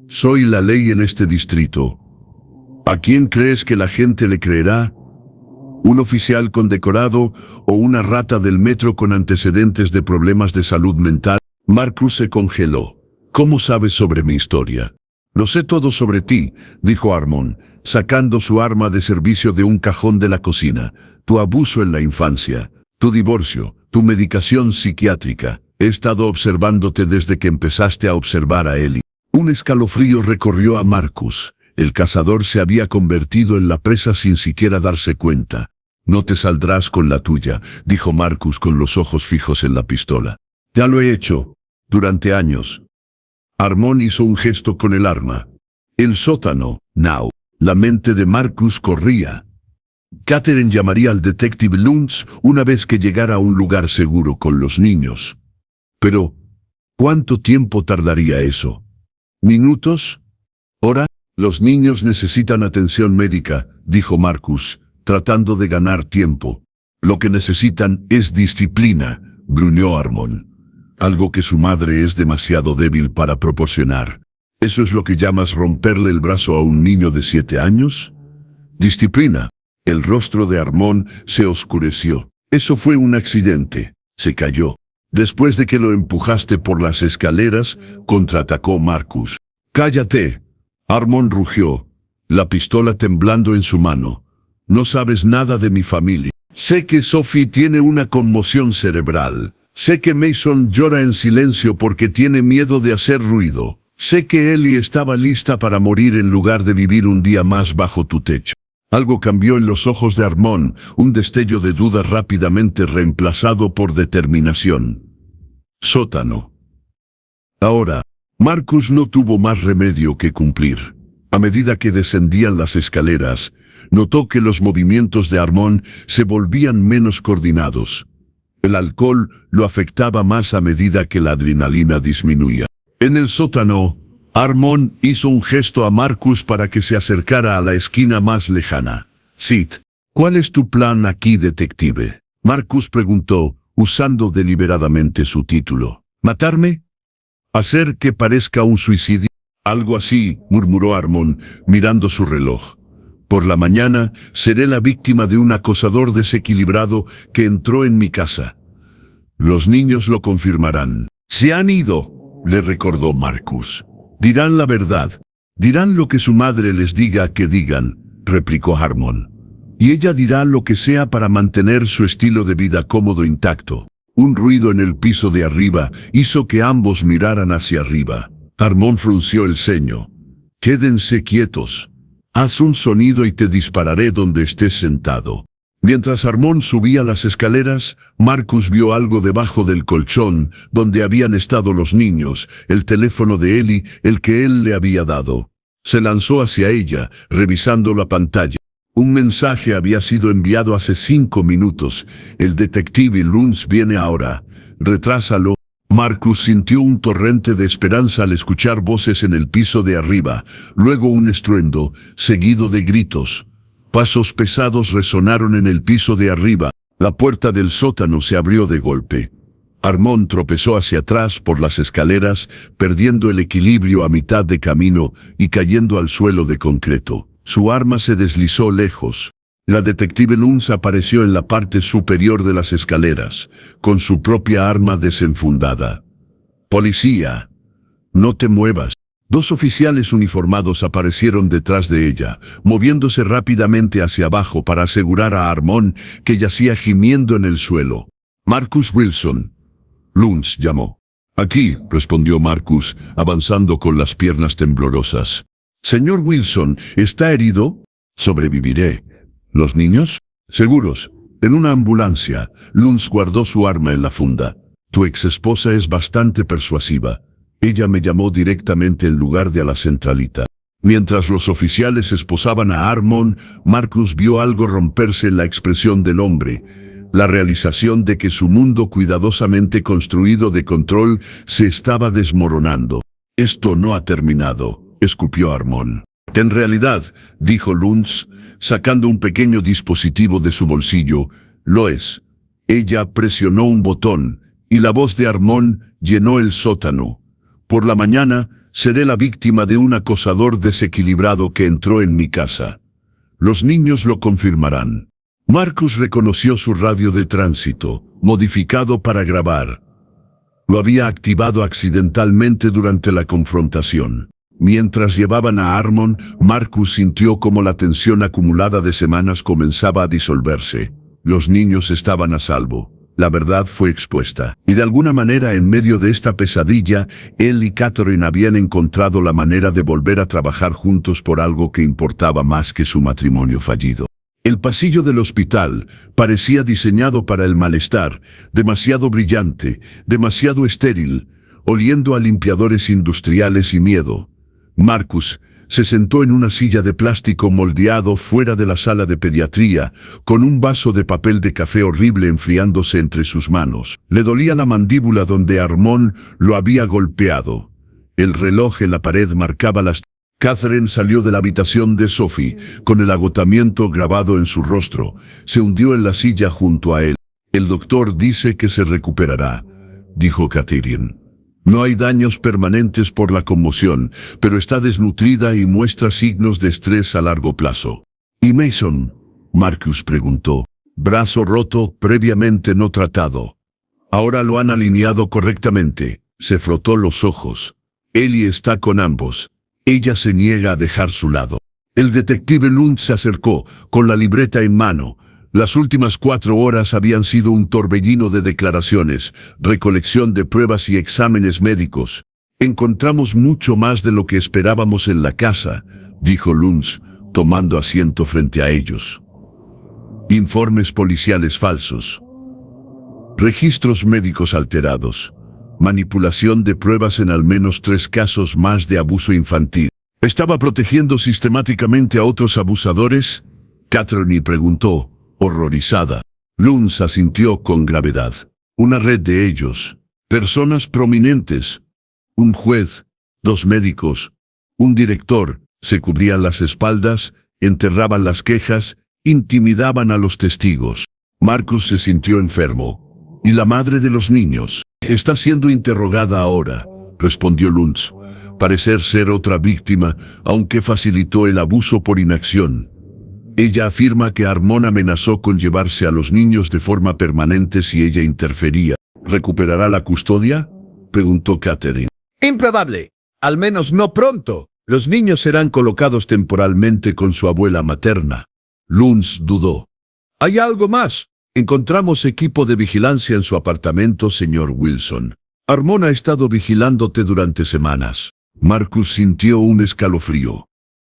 Soy la ley en este distrito». ¿A quién crees que la gente le creerá? ¿Un oficial condecorado o una rata del metro con antecedentes de problemas de salud mental? Marcus se congeló. ¿Cómo sabes sobre mi historia? Lo sé todo sobre ti, dijo Armon, sacando su arma de servicio de un cajón de la cocina. Tu abuso en la infancia, tu divorcio, tu medicación psiquiátrica. He estado observándote desde que empezaste a observar a Ellie. Un escalofrío recorrió a Marcus. El cazador se había convertido en la presa sin siquiera darse cuenta. «No te saldrás con la tuya», dijo Marcus con los ojos fijos en la pistola. «Ya lo he hecho. Durante años». Armon hizo un gesto con el arma. «El sótano, now». La mente de Marcus corría. Catherine llamaría al detective Luntz una vez que llegara a un lugar seguro con los niños. Pero, ¿cuánto tiempo tardaría eso? ¿Minutos? ¿Hora? «Los niños necesitan atención médica», dijo Marcus, tratando de ganar tiempo. «Lo que necesitan es disciplina», gruñó Armon. «Algo que su madre es demasiado débil para proporcionar. ¿Eso es lo que llamas romperle el brazo a un niño de 7 años? Disciplina». El rostro de Armon se oscureció. «Eso fue un accidente». Se cayó. «Después de que lo empujaste por las escaleras», contraatacó Marcus. «Cállate». Armon rugió, la pistola temblando en su mano. «No sabes nada de mi familia. Sé que Sophie tiene una conmoción cerebral. Sé que Mason llora en silencio porque tiene miedo de hacer ruido. Sé que Ellie estaba lista para morir en lugar de vivir un día más bajo tu techo». Algo cambió en los ojos de Armon, un destello de duda rápidamente reemplazado por determinación. «Sótano». Ahora, Marcus no tuvo más remedio que cumplir. A medida que descendían las escaleras, notó que los movimientos de Armon se volvían menos coordinados. El alcohol lo afectaba más a medida que la adrenalina disminuía. En el sótano, Armon hizo un gesto a Marcus para que se acercara a la esquina más lejana. «Sid, ¿cuál es tu plan aquí, detective?», Marcus preguntó, usando deliberadamente su título. «¿Matarme? ¿Hacer que parezca un suicidio?» «Algo así», murmuró Armon, mirando su reloj. «Por la mañana seré la víctima de un acosador desequilibrado que entró en mi casa. Los niños lo confirmarán». «Se han ido», le recordó Marcus. «Dirán la verdad. Dirán lo que su madre les diga que digan», replicó Armon. «Y ella dirá lo que sea para mantener su estilo de vida cómodo intacto». Un ruido en el piso de arriba hizo que ambos miraran hacia arriba. Armon frunció el ceño. «Quédense quietos. Haz un sonido y te dispararé donde estés sentado». Mientras Armon subía las escaleras, Marcus vio algo debajo del colchón, donde habían estado los niños, el teléfono de Ellie, el que él le había dado. Se lanzó hacia ella, revisando la pantalla. Un mensaje había sido enviado hace 5 minutos. El detective Luns viene ahora. Retrásalo. Marcus sintió un torrente de esperanza al escuchar voces en el piso de arriba, luego un estruendo, seguido de gritos. Pasos pesados resonaron en el piso de arriba. La puerta del sótano se abrió de golpe. Armand tropezó hacia atrás por las escaleras, perdiendo el equilibrio a mitad de camino y cayendo al suelo de concreto. Su arma se deslizó lejos. La detective Luns apareció en la parte superior de las escaleras, con su propia arma desenfundada. «Policía, no te muevas». 2 oficiales uniformados aparecieron detrás de ella, moviéndose rápidamente hacia abajo para asegurar a Armand que yacía gimiendo en el suelo. «Marcus Wilson», Luns llamó. «Aquí», respondió Marcus, avanzando con las piernas temblorosas. «Señor Wilson, ¿está herido?» «Sobreviviré». «¿Los niños?» «Seguros. En una ambulancia». Luns guardó su arma en la funda. «Tu exesposa es bastante persuasiva. Ella me llamó directamente en lugar de a la centralita». Mientras los oficiales esposaban a Armand, Marcus vio algo romperse en la expresión del hombre. La realización de que su mundo cuidadosamente construido de control se estaba desmoronando. «Esto no ha terminado», escupió Armand. «En realidad», dijo Luns, sacando un pequeño dispositivo de su bolsillo, «lo es». Ella presionó un botón, y la voz de Armand llenó el sótano. «Por la mañana, seré la víctima de un acosador desequilibrado que entró en mi casa. Los niños lo confirmarán». Marcus reconoció su radio de tránsito, modificado para grabar. Lo había activado accidentalmente durante la confrontación. Mientras llevaban a Armand, Marcus sintió como la tensión acumulada de semanas comenzaba a disolverse. Los niños estaban a salvo. La verdad fue expuesta. Y de alguna manera, en medio de esta pesadilla, él y Catherine habían encontrado la manera de volver a trabajar juntos por algo que importaba más que su matrimonio fallido. El pasillo del hospital parecía diseñado para el malestar, demasiado brillante, demasiado estéril, oliendo a limpiadores industriales y miedo. Marcus se sentó en una silla de plástico moldeado fuera de la sala de pediatría, con un vaso de papel de café horrible enfriándose entre sus manos. Le dolía la mandíbula donde Armand lo había golpeado. El reloj en la pared marcaba las... Catherine salió de la habitación de Sophie, con el agotamiento grabado en su rostro. Se hundió en la silla junto a él. «El doctor dice que se recuperará», dijo Catherine. «No hay daños permanentes por la conmoción, pero está desnutrida y muestra signos de estrés a largo plazo». «¿Y Mason?», Marcus preguntó. «Brazo roto, previamente no tratado. Ahora lo han alineado correctamente». Se frotó los ojos. «Ellie está con ambos». Ella se niega a dejar su lado. El detective Lund se acercó, con la libreta en mano. Las últimas 4 horas habían sido un torbellino de declaraciones, recolección de pruebas y exámenes médicos. «Encontramos mucho más de lo que esperábamos en la casa», dijo Luns, tomando asiento frente a ellos. «Informes policiales falsos. Registros médicos alterados. Manipulación de pruebas en al menos 3 casos más de abuso infantil». «¿Estaba protegiendo sistemáticamente a otros abusadores?», Catherine preguntó, horrorizada. Luns asintió con gravedad. «Una red de ellos. Personas prominentes. Un juez, 2 médicos, un director. Se cubrían las espaldas, enterraban las quejas, intimidaban a los testigos». Marcus se sintió enfermo. «¿Y la madre de los niños?» «Está siendo interrogada ahora», respondió Luns. «Parecer ser otra víctima, aunque facilitó el abuso por inacción. Ella afirma que Armand amenazó con llevarse a los niños de forma permanente si ella interfería». «¿Recuperará la custodia?», preguntó Catherine. Improbable. Al menos no pronto. Los niños serán colocados temporalmente con su abuela materna. Luns dudó. «Hay algo más. Encontramos equipo de vigilancia en su apartamento, señor Wilson. Armand ha estado vigilándote durante semanas». Marcus sintió un escalofrío.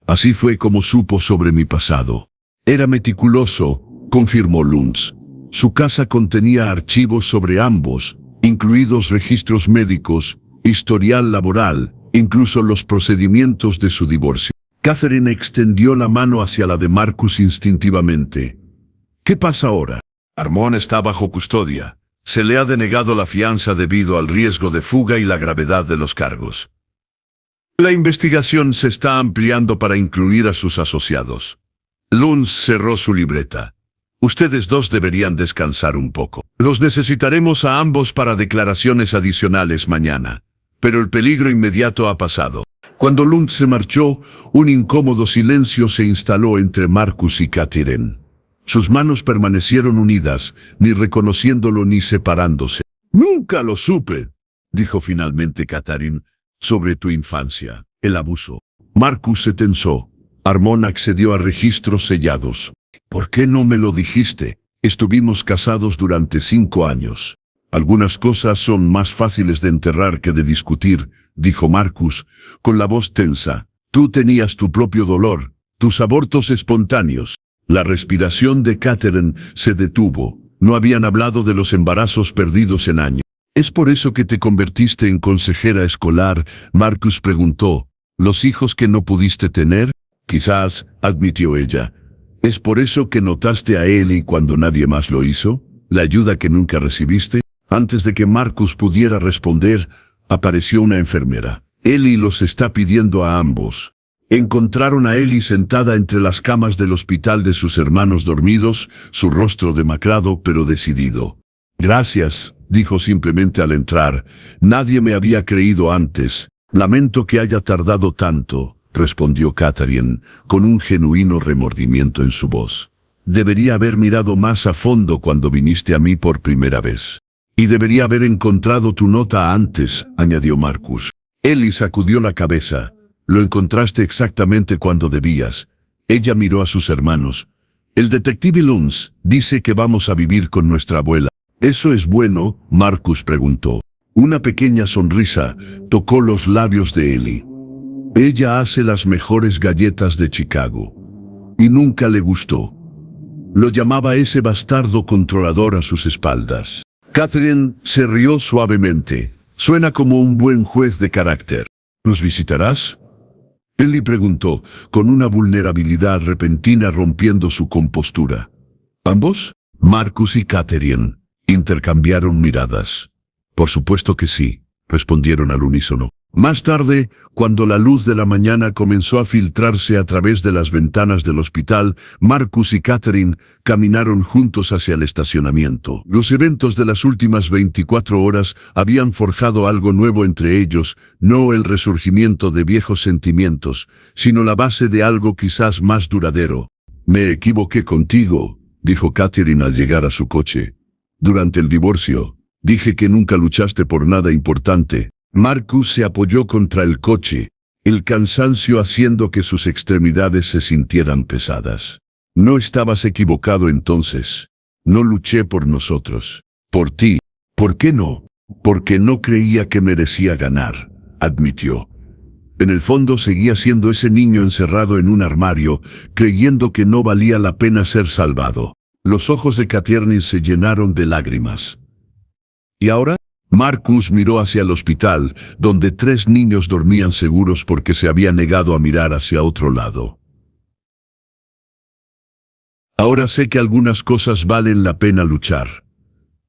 «Así fue como supo sobre mi pasado». «Era meticuloso», confirmó Luns. «Su casa contenía archivos sobre ambos, incluidos registros médicos, historial laboral, incluso los procedimientos de su divorcio». Catherine extendió la mano hacia la de Marcus instintivamente. ¿Qué pasa ahora? Armand está bajo custodia. Se le ha denegado la fianza debido al riesgo de fuga y la gravedad de los cargos. La investigación se está ampliando para incluir a sus asociados. Luns cerró su libreta. Ustedes dos deberían descansar un poco. Los necesitaremos a ambos para declaraciones adicionales mañana. Pero el peligro inmediato ha pasado. Cuando Lund se marchó, un incómodo silencio se instaló entre Marcus y Catherine. Sus manos permanecieron unidas, ni reconociéndolo ni separándose. «Nunca lo supe», dijo finalmente Catherine, «sobre tu infancia, el abuso». Marcus se tensó. Armand accedió a registros sellados. «¿Por qué no me lo dijiste? Estuvimos casados durante 5 años». «Algunas cosas son más fáciles de enterrar que de discutir», dijo Marcus, con la voz tensa. «Tú tenías tu propio dolor, tus abortos espontáneos». La respiración de Catherine se detuvo. No habían hablado de los embarazos perdidos en años. «¿Es por eso que te convertiste en consejera escolar?», Marcus preguntó. «¿Los hijos que no pudiste tener?» «Quizás», admitió ella. «¿Es por eso que notaste a Ellie cuando nadie más lo hizo? ¿La ayuda que nunca recibiste?» Antes de que Marcus pudiera responder, apareció una enfermera. «Ellie los está pidiendo a ambos». Encontraron a Ellie sentada entre las camas del hospital de sus hermanos dormidos, su rostro demacrado pero decidido. «Gracias», dijo simplemente al entrar. «Nadie me había creído antes. Lamento que haya tardado tanto», respondió Catherine, con un genuino remordimiento en su voz. «Debería haber mirado más a fondo cuando viniste a mí por primera vez. Y debería haber encontrado tu nota antes», añadió Marcus. Ellie sacudió la cabeza. «Lo encontraste exactamente cuando debías». Ella miró a sus hermanos. «El detective Luns dice que vamos a vivir con nuestra abuela». «¿Eso es bueno?», Marcus preguntó. Una pequeña sonrisa tocó los labios de Ellie. «Ella hace las mejores galletas de Chicago. Y nunca le gustó». Lo llamaba ese bastardo controlador a sus espaldas. Catherine se rió suavemente. «Suena como un buen juez de carácter». «¿Nos visitarás?», Ellie preguntó, con una vulnerabilidad repentina rompiendo su compostura. ¿Ambos? Marcus y Catherine intercambiaron miradas. «Por supuesto que sí», respondieron al unísono. Más tarde, cuando la luz de la mañana comenzó a filtrarse a través de las ventanas del hospital, Marcus y Catherine caminaron juntos hacia el estacionamiento. Los eventos de las últimas 24 horas habían forjado algo nuevo entre ellos, no el resurgimiento de viejos sentimientos, sino la base de algo quizás más duradero. «Me equivoqué contigo», dijo Catherine al llegar a su coche. «Durante el divorcio, dije que nunca luchaste por nada importante». Marcus se apoyó contra el coche, el cansancio haciendo que sus extremidades se sintieran pesadas. «No estabas equivocado entonces. No luché por nosotros. Por ti. ¿Por qué no? Porque no creía que merecía ganar», admitió. En el fondo seguía siendo ese niño encerrado en un armario, creyendo que no valía la pena ser salvado. Los ojos de Catherine se llenaron de lágrimas. «¿Y ahora?». Marcus miró hacia el hospital, donde 3 niños dormían seguros porque se había negado a mirar hacia otro lado. «Ahora sé que algunas cosas valen la pena luchar.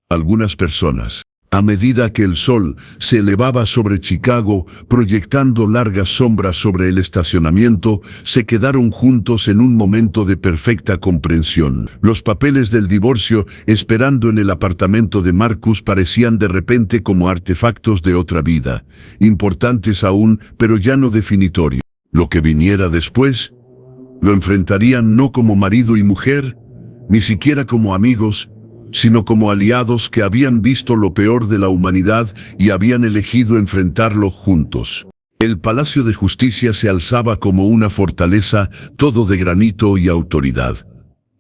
Algunas personas». A medida que el sol se elevaba sobre Chicago, proyectando largas sombras sobre el estacionamiento, se quedaron juntos en un momento de perfecta comprensión. Los papeles del divorcio, esperando en el apartamento de Marcus, parecían de repente como artefactos de otra vida, importantes aún, pero ya no definitorios. Lo que viniera después, lo enfrentarían no como marido y mujer, ni siquiera como amigos, sino como aliados que habían visto lo peor de la humanidad y habían elegido enfrentarlo juntos. El Palacio de Justicia se alzaba como una fortaleza, todo de granito y autoridad.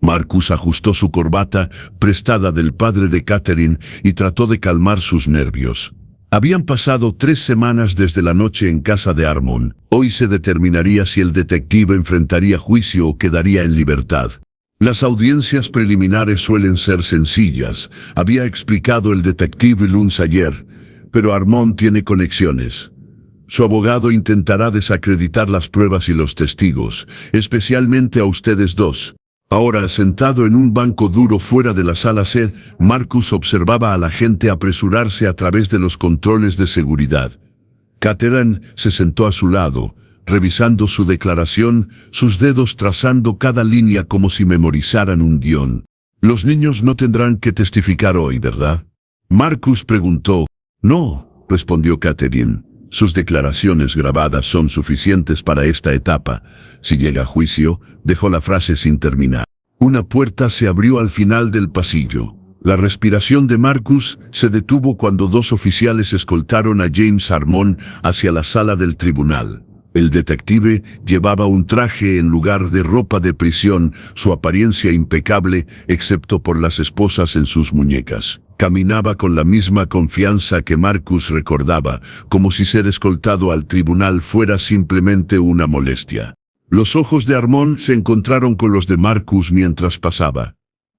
Marcus ajustó su corbata, prestada del padre de Catherine, y trató de calmar sus nervios. Habían pasado 3 semanas desde la noche en casa de Armand. Hoy se determinaría si el detective enfrentaría juicio o quedaría en libertad. Las audiencias preliminares suelen ser sencillas, había explicado el detective Luns ayer, pero Armand tiene conexiones. Su abogado intentará desacreditar las pruebas y los testigos, especialmente a ustedes dos. Ahora, sentado en un banco duro fuera de la sala C, Marcus observaba a la gente apresurarse a través de los controles de seguridad. Catherine se sentó a su lado, revisando su declaración, sus dedos trazando cada línea como si memorizaran un guión. «Los niños no tendrán que testificar hoy, ¿verdad?», Marcus preguntó. «No», respondió Catherine. «Sus declaraciones grabadas son suficientes para esta etapa. Si llega a juicio», dejó la frase sin terminar. Una puerta se abrió al final del pasillo. La respiración de Marcus se detuvo cuando dos oficiales escoltaron a James Harmon hacia la sala del tribunal. El detective llevaba un traje en lugar de ropa de prisión, su apariencia impecable, excepto por las esposas en sus muñecas. Caminaba con la misma confianza que Marcus recordaba, como si ser escoltado al tribunal fuera simplemente una molestia. Los ojos de Harmon se encontraron con los de Marcus mientras pasaba.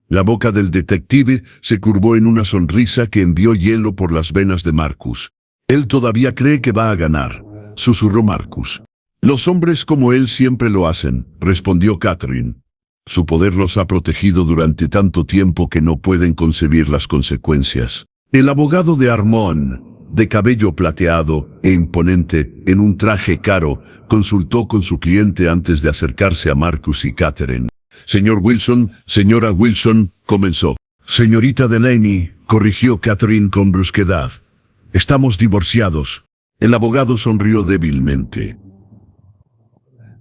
La boca del detective se curvó en una sonrisa que envió hielo por las venas de Marcus. «Él todavía cree que va a ganar», susurró Marcus. «Los hombres como él siempre lo hacen», respondió Catherine. «Su poder los ha protegido durante tanto tiempo que no pueden concebir las consecuencias». El abogado de Harmon, de cabello plateado e imponente, en un traje caro, consultó con su cliente antes de acercarse a Marcus y Catherine. «Señor Wilson, señora Wilson», comenzó. «Señorita Delaney», corrigió Catherine con brusquedad. «Estamos divorciados». El abogado sonrió débilmente.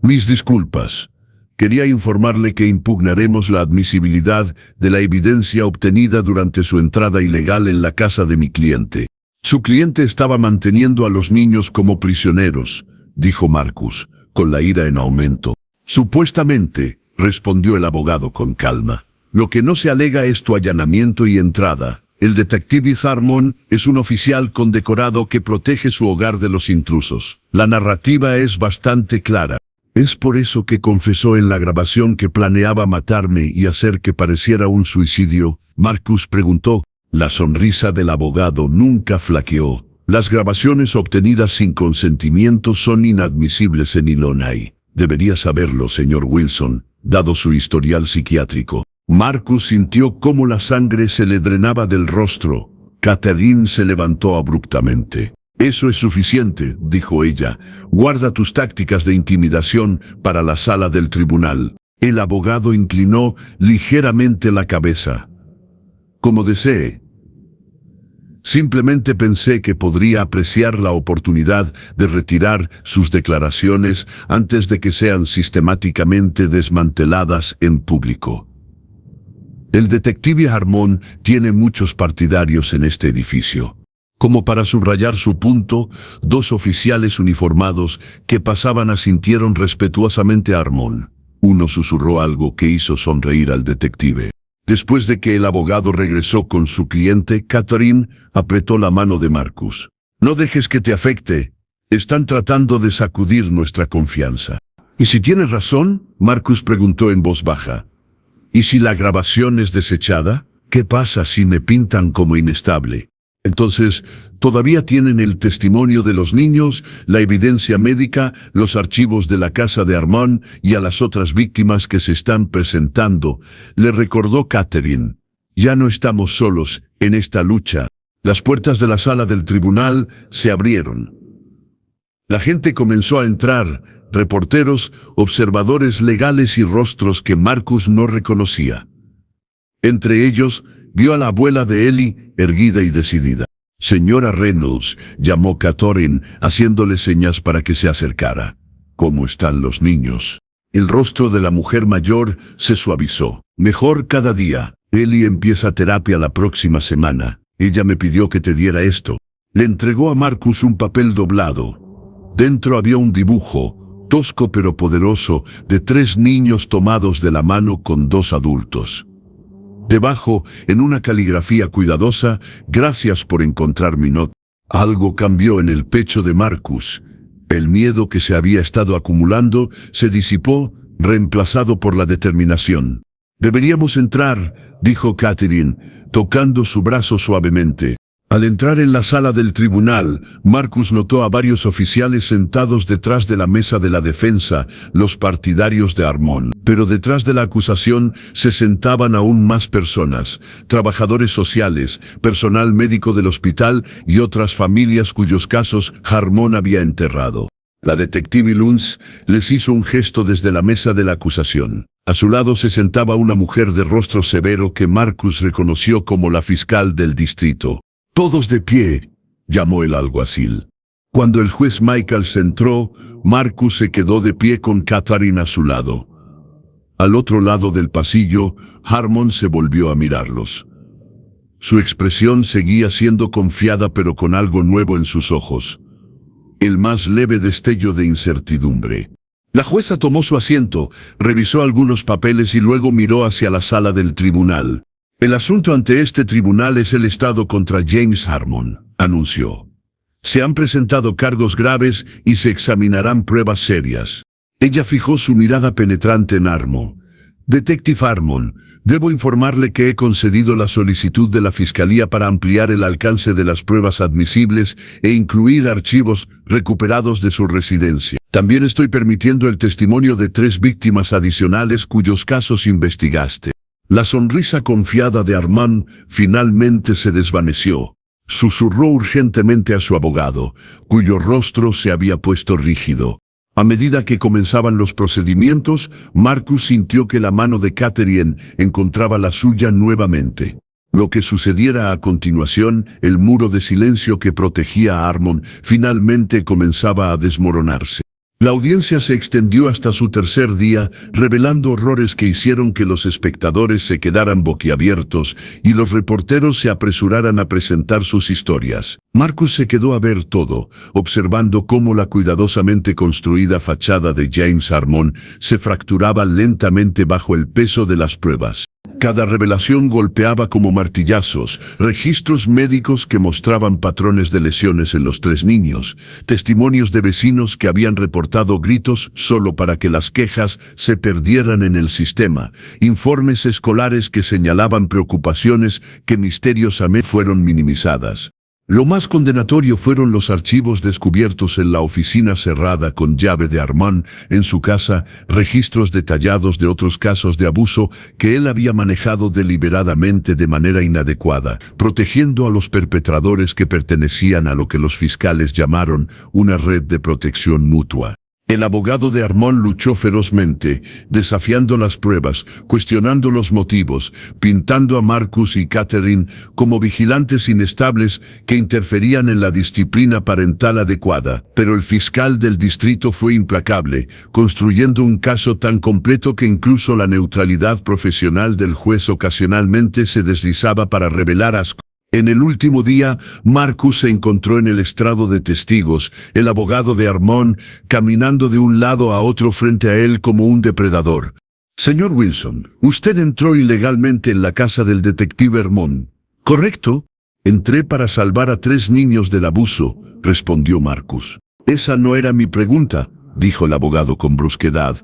«Mis disculpas. Quería informarle que impugnaremos la admisibilidad de la evidencia obtenida durante su entrada ilegal en la casa de mi cliente». «Su cliente estaba manteniendo a los niños como prisioneros», dijo Marcus, con la ira en aumento. «Supuestamente», respondió el abogado con calma. «Lo que no se alega es tu allanamiento y entrada. El detective Harmon es un oficial condecorado que protege su hogar de los intrusos. La narrativa es bastante clara. Es por eso que confesó en la grabación que planeaba matarme y hacer que pareciera un suicidio», Marcus preguntó. La sonrisa del abogado nunca flaqueó. «Las grabaciones obtenidas sin consentimiento son inadmisibles en Illinois. Debería saberlo, señor Wilson, dado su historial psiquiátrico». Marcus sintió cómo la sangre se le drenaba del rostro. Catherine se levantó abruptamente. «Eso es suficiente», dijo ella. «Guarda tus tácticas de intimidación para la sala del tribunal». El abogado inclinó ligeramente la cabeza. «Como desee. Simplemente pensé que podría apreciar la oportunidad de retirar sus declaraciones antes de que sean sistemáticamente desmanteladas en público». El detective Harmon tiene muchos partidarios en este edificio. Como para subrayar su punto, dos oficiales uniformados que pasaban asintieron respetuosamente a Harmon. Uno susurró algo que hizo sonreír al detective. Después de que el abogado regresó con su cliente, Catherine apretó la mano de Marcus. «No dejes que te afecte. Están tratando de sacudir nuestra confianza». «¿Y si tienes razón?», Marcus preguntó en voz baja. «¿Y si la grabación es desechada? ¿Qué pasa si me pintan como inestable? Entonces, todavía tienen el testimonio de los niños, la evidencia médica, los archivos de la casa de Harmon y a las otras víctimas que se están presentando», le recordó Catherine. «Ya no estamos solos en esta lucha». Las puertas de la sala del tribunal se abrieron. La gente comenzó a entrar, reporteros, observadores legales y rostros que Marcus no reconocía. Entre ellos, vio a la abuela de Ellie, erguida y decidida. «Señora Reynolds», llamó Catherine, haciéndole señas para que se acercara. «¿Cómo están los niños?». El rostro de la mujer mayor se suavizó. «Mejor cada día. Ellie empieza terapia la próxima semana. Ella me pidió que te diera esto». Le entregó a Marcus un papel doblado. Dentro había un dibujo, tosco pero poderoso, de 3 niños tomados de la mano con 2 adultos. Debajo, en una caligrafía cuidadosa, «Gracias por encontrar mi nota». Algo cambió en el pecho de Marcus. El miedo que se había estado acumulando se disipó, reemplazado por la determinación. «Deberíamos entrar», dijo Catherine, tocando su brazo suavemente. Al entrar en la sala del tribunal, Marcus notó a varios oficiales sentados detrás de la mesa de la defensa, los partidarios de Armón. Pero detrás de la acusación se sentaban aún más personas, trabajadores sociales, personal médico del hospital y otras familias cuyos casos Armón había enterrado. La detective Luns les hizo un gesto desde la mesa de la acusación. A su lado se sentaba una mujer de rostro severo que Marcus reconoció como la fiscal del distrito. «Todos de pie», llamó el alguacil. Cuando el juez Michaels entró, Marcus se quedó de pie con Catherine a su lado. Al otro lado del pasillo, Armón se volvió a mirarlos. Su expresión seguía siendo confiada pero con algo nuevo en sus ojos. El más leve destello de incertidumbre. La jueza tomó su asiento, revisó algunos papeles y luego miró hacia la sala del tribunal. «El asunto ante este tribunal es el estado contra James Armón», anunció. «Se han presentado cargos graves y se examinarán pruebas serias». Ella fijó su mirada penetrante en Armón. «Detective Armón, debo informarle que he concedido la solicitud de la Fiscalía para ampliar el alcance de las pruebas admisibles e incluir archivos recuperados de su residencia. También estoy permitiendo el testimonio de 3 víctimas adicionales cuyos casos investigaste». La sonrisa confiada de Armand finalmente se desvaneció. Susurró urgentemente a su abogado, cuyo rostro se había puesto rígido. A medida que comenzaban los procedimientos, Marcus sintió que la mano de Catherine encontraba la suya nuevamente. Lo que sucediera a continuación, el muro de silencio que protegía a Armond, finalmente comenzaba a desmoronarse. La audiencia se extendió hasta su tercer día, revelando horrores que hicieron que los espectadores se quedaran boquiabiertos y los reporteros se apresuraran a presentar sus historias. Marcus se quedó a ver todo, observando cómo la cuidadosamente construida fachada de James Armón se fracturaba lentamente bajo el peso de las pruebas. Cada revelación golpeaba como martillazos, registros médicos que mostraban patrones de lesiones en los 3 niños, testimonios de vecinos que habían reportado gritos solo para que las quejas se perdieran en el sistema, informes escolares que señalaban preocupaciones que misteriosamente fueron minimizadas. Lo más condenatorio fueron los archivos descubiertos en la oficina cerrada con llave de Armand en su casa, registros detallados de otros casos de abuso que él había manejado deliberadamente de manera inadecuada, protegiendo a los perpetradores que pertenecían a lo que los fiscales llamaron una red de protección mutua. El abogado de Armond luchó ferozmente, desafiando las pruebas, cuestionando los motivos, pintando a Marcus y Catherine como vigilantes inestables que interferían en la disciplina parental adecuada. Pero el fiscal del distrito fue implacable, construyendo un caso tan completo que incluso la neutralidad profesional del juez ocasionalmente se deslizaba para revelar asco. En el último día, Marcus se encontró en el estrado de testigos, el abogado de Armond, caminando de un lado a otro frente a él como un depredador. «Señor Wilson, usted entró ilegalmente en la casa del detective Armond, ¿correcto?» «Entré para salvar a 3 niños del abuso», respondió Marcus. «Esa no era mi pregunta», dijo el abogado con brusquedad.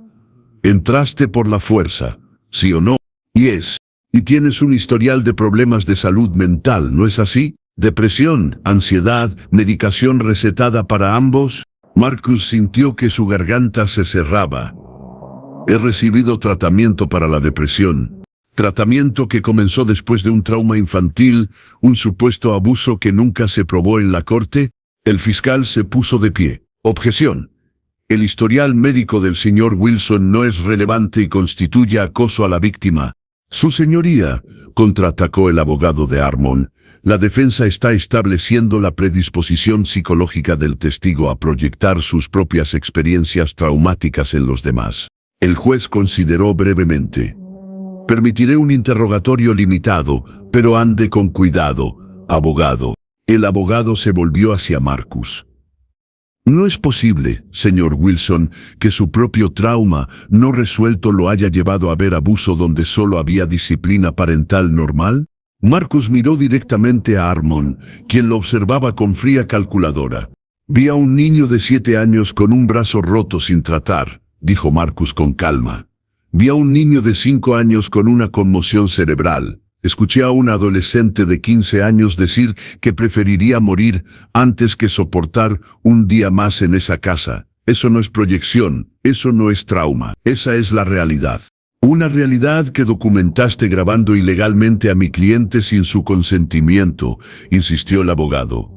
«Entraste por la fuerza, ¿sí o no?» «Yes. Y tienes un historial de problemas de salud mental, ¿no es así? Depresión, ansiedad, medicación recetada para ambos». Marcus sintió que su garganta se cerraba. «He recibido tratamiento para la depresión. Tratamiento que comenzó después de un trauma infantil, un supuesto abuso que nunca se probó en la corte». El fiscal se puso de pie. «Objeción. El historial médico del señor Wilson no es relevante y constituye acoso a la víctima». «Su señoría», contraatacó el abogado de Armond, «la defensa está estableciendo la predisposición psicológica del testigo a proyectar sus propias experiencias traumáticas en los demás». El juez consideró brevemente. «Permitiré un interrogatorio limitado, pero ande con cuidado, abogado». El abogado se volvió hacia Marcus. «No es posible, señor Wilson, que su propio trauma no resuelto lo haya llevado a ver abuso donde solo había disciplina parental normal». Marcus miró directamente a Armond, quien lo observaba con fría calculadora. «Vi a un niño de 7 años con un brazo roto sin tratar», dijo Marcus con calma. «Vi a un niño de 5 años con una conmoción cerebral, Escuché a un adolescente de 15 años decir que preferiría morir antes que soportar un día más en esa casa. Eso no es proyección, eso no es trauma, esa es la realidad. Una realidad que documentaste grabando ilegalmente a mi cliente sin su consentimiento, insistió el abogado,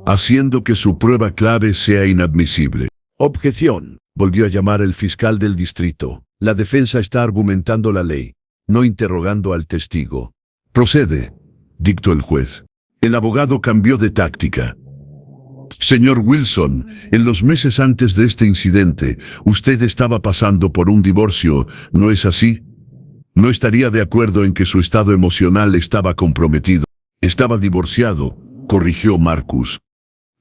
haciendo que su prueba clave sea inadmisible. Objeción, volvió a llamar el fiscal del distrito. La defensa está argumentando la ley, no interrogando al testigo. Procede, dictó el juez. El abogado cambió de táctica. Señor Wilson, en los meses antes de este incidente, usted estaba pasando por un divorcio, ¿no es así? No estaría de acuerdo en que su estado emocional estaba comprometido. Estaba divorciado, corrigió Marcus.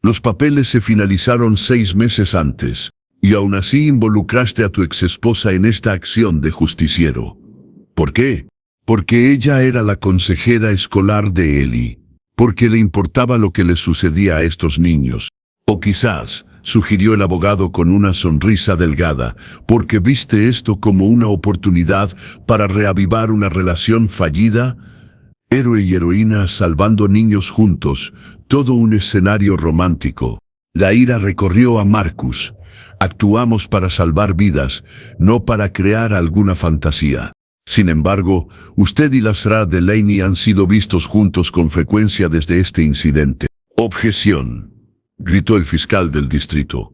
Los papeles se finalizaron 6 meses antes, y aún así involucraste a tu exesposa en esta acción de justiciero. ¿Por qué? Porque ella era la consejera escolar de Ellie. Porque le importaba lo que les sucedía a estos niños. O quizás, sugirió el abogado con una sonrisa delgada, porque viste esto como una oportunidad para reavivar una relación fallida. Héroe y heroína salvando niños juntos, todo un escenario romántico. La ira recorrió a Marcus. Actuamos para salvar vidas, no para crear alguna fantasía. Sin embargo, usted y la Sra. Delaney han sido vistos juntos con frecuencia desde este incidente. Objeción, gritó el fiscal del distrito.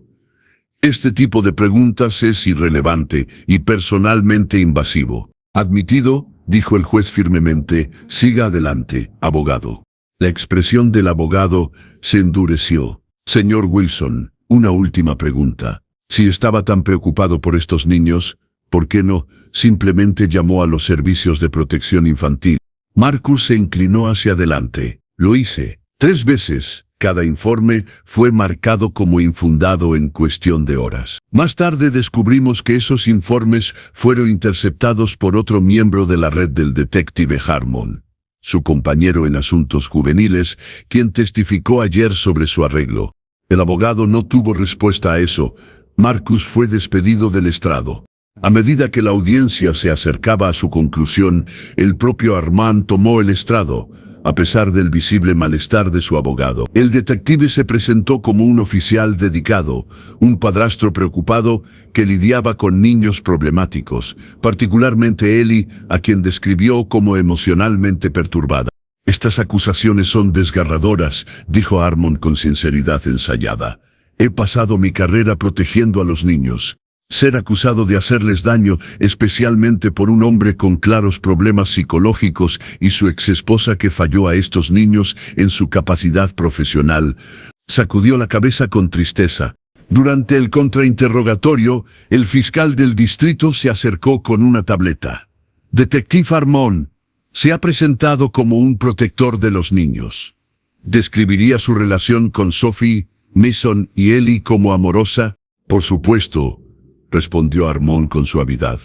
Este tipo de preguntas es irrelevante y personalmente invasivo. Admitido, dijo el juez firmemente, siga adelante, abogado. La expresión del abogado se endureció. Señor Wilson, una última pregunta. Si estaba tan preocupado por estos niños, ¿por qué no simplemente llamó a los servicios de protección infantil? Marcus se inclinó hacia adelante. Lo hice 3 veces. Cada informe fue marcado como infundado en cuestión de horas. Más tarde descubrimos que esos informes fueron interceptados por otro miembro de la red del detective Harmon, su compañero en asuntos juveniles, quien testificó ayer sobre su arreglo. El abogado no tuvo respuesta a eso. Marcus fue despedido del estrado. A medida que la audiencia se acercaba a su conclusión, el propio Armand tomó el estrado, a pesar del visible malestar de su abogado. El detective se presentó como un oficial dedicado, un padrastro preocupado que lidiaba con niños problemáticos, particularmente Ellie, a quien describió como emocionalmente perturbada. Estas acusaciones son desgarradoras, dijo Armand con sinceridad ensayada. He pasado mi carrera protegiendo a los niños. Ser acusado de hacerles daño, especialmente por un hombre con claros problemas psicológicos y su exesposa que falló a estos niños en su capacidad profesional, sacudió la cabeza con tristeza. Durante el contrainterrogatorio, el fiscal del distrito se acercó con una tableta. Detective Armand se ha presentado como un protector de los niños. ¿Describiría su relación con Sophie, Mason y Ellie como amorosa? Por supuesto, respondió Armand con suavidad.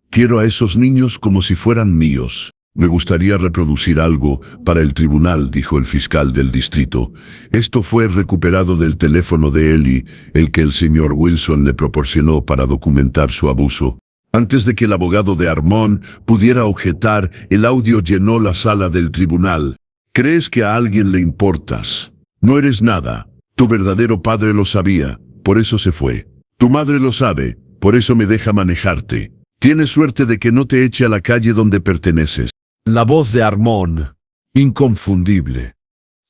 Quiero a esos niños como si fueran míos. Me gustaría reproducir algo para el tribunal, dijo el fiscal del distrito. Esto fue recuperado del teléfono de Ellie, el que el señor Wilson le proporcionó para documentar su abuso. Antes de que el abogado de Armand pudiera objetar, el audio llenó la sala del tribunal. ¿Crees que a alguien le importas? No eres nada. Tu verdadero padre lo sabía, por eso se fue. Tu madre lo sabe, por eso me deja manejarte. Tienes suerte de que no te eche a la calle donde perteneces. La voz de Armand, inconfundible,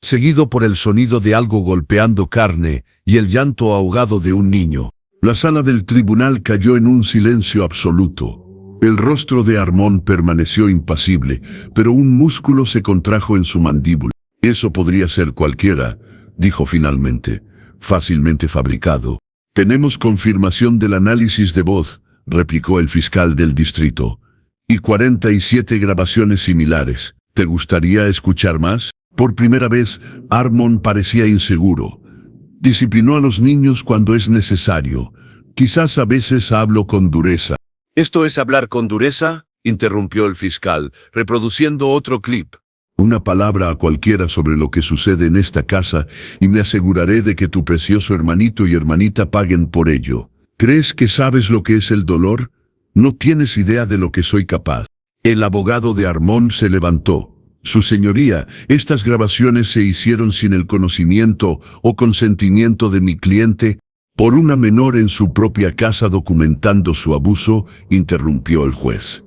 seguido por el sonido de algo golpeando carne y el llanto ahogado de un niño. La sala del tribunal cayó en un silencio absoluto. El rostro de Armand permaneció impasible, pero un músculo se contrajo en su mandíbula. Eso podría ser cualquiera, dijo finalmente, fácilmente fabricado. Tenemos confirmación del análisis de voz, replicó el fiscal del distrito. Y 47 grabaciones similares. ¿Te gustaría escuchar más? Por primera vez, Armand parecía inseguro. Disciplinó a los niños cuando es necesario. Quizás a veces hablo con dureza. ¿Esto es hablar con dureza?, interrumpió el fiscal, reproduciendo otro clip. Una palabra a cualquiera sobre lo que sucede en esta casa y me aseguraré de que tu precioso hermanito y hermanita paguen por ello. ¿Crees que sabes lo que es el dolor? No tienes idea de lo que soy capaz. El abogado de Armón se levantó. Su señoría, estas grabaciones se hicieron sin el conocimiento o consentimiento de mi cliente, por una menor en su propia casa documentando su abuso, interrumpió el juez.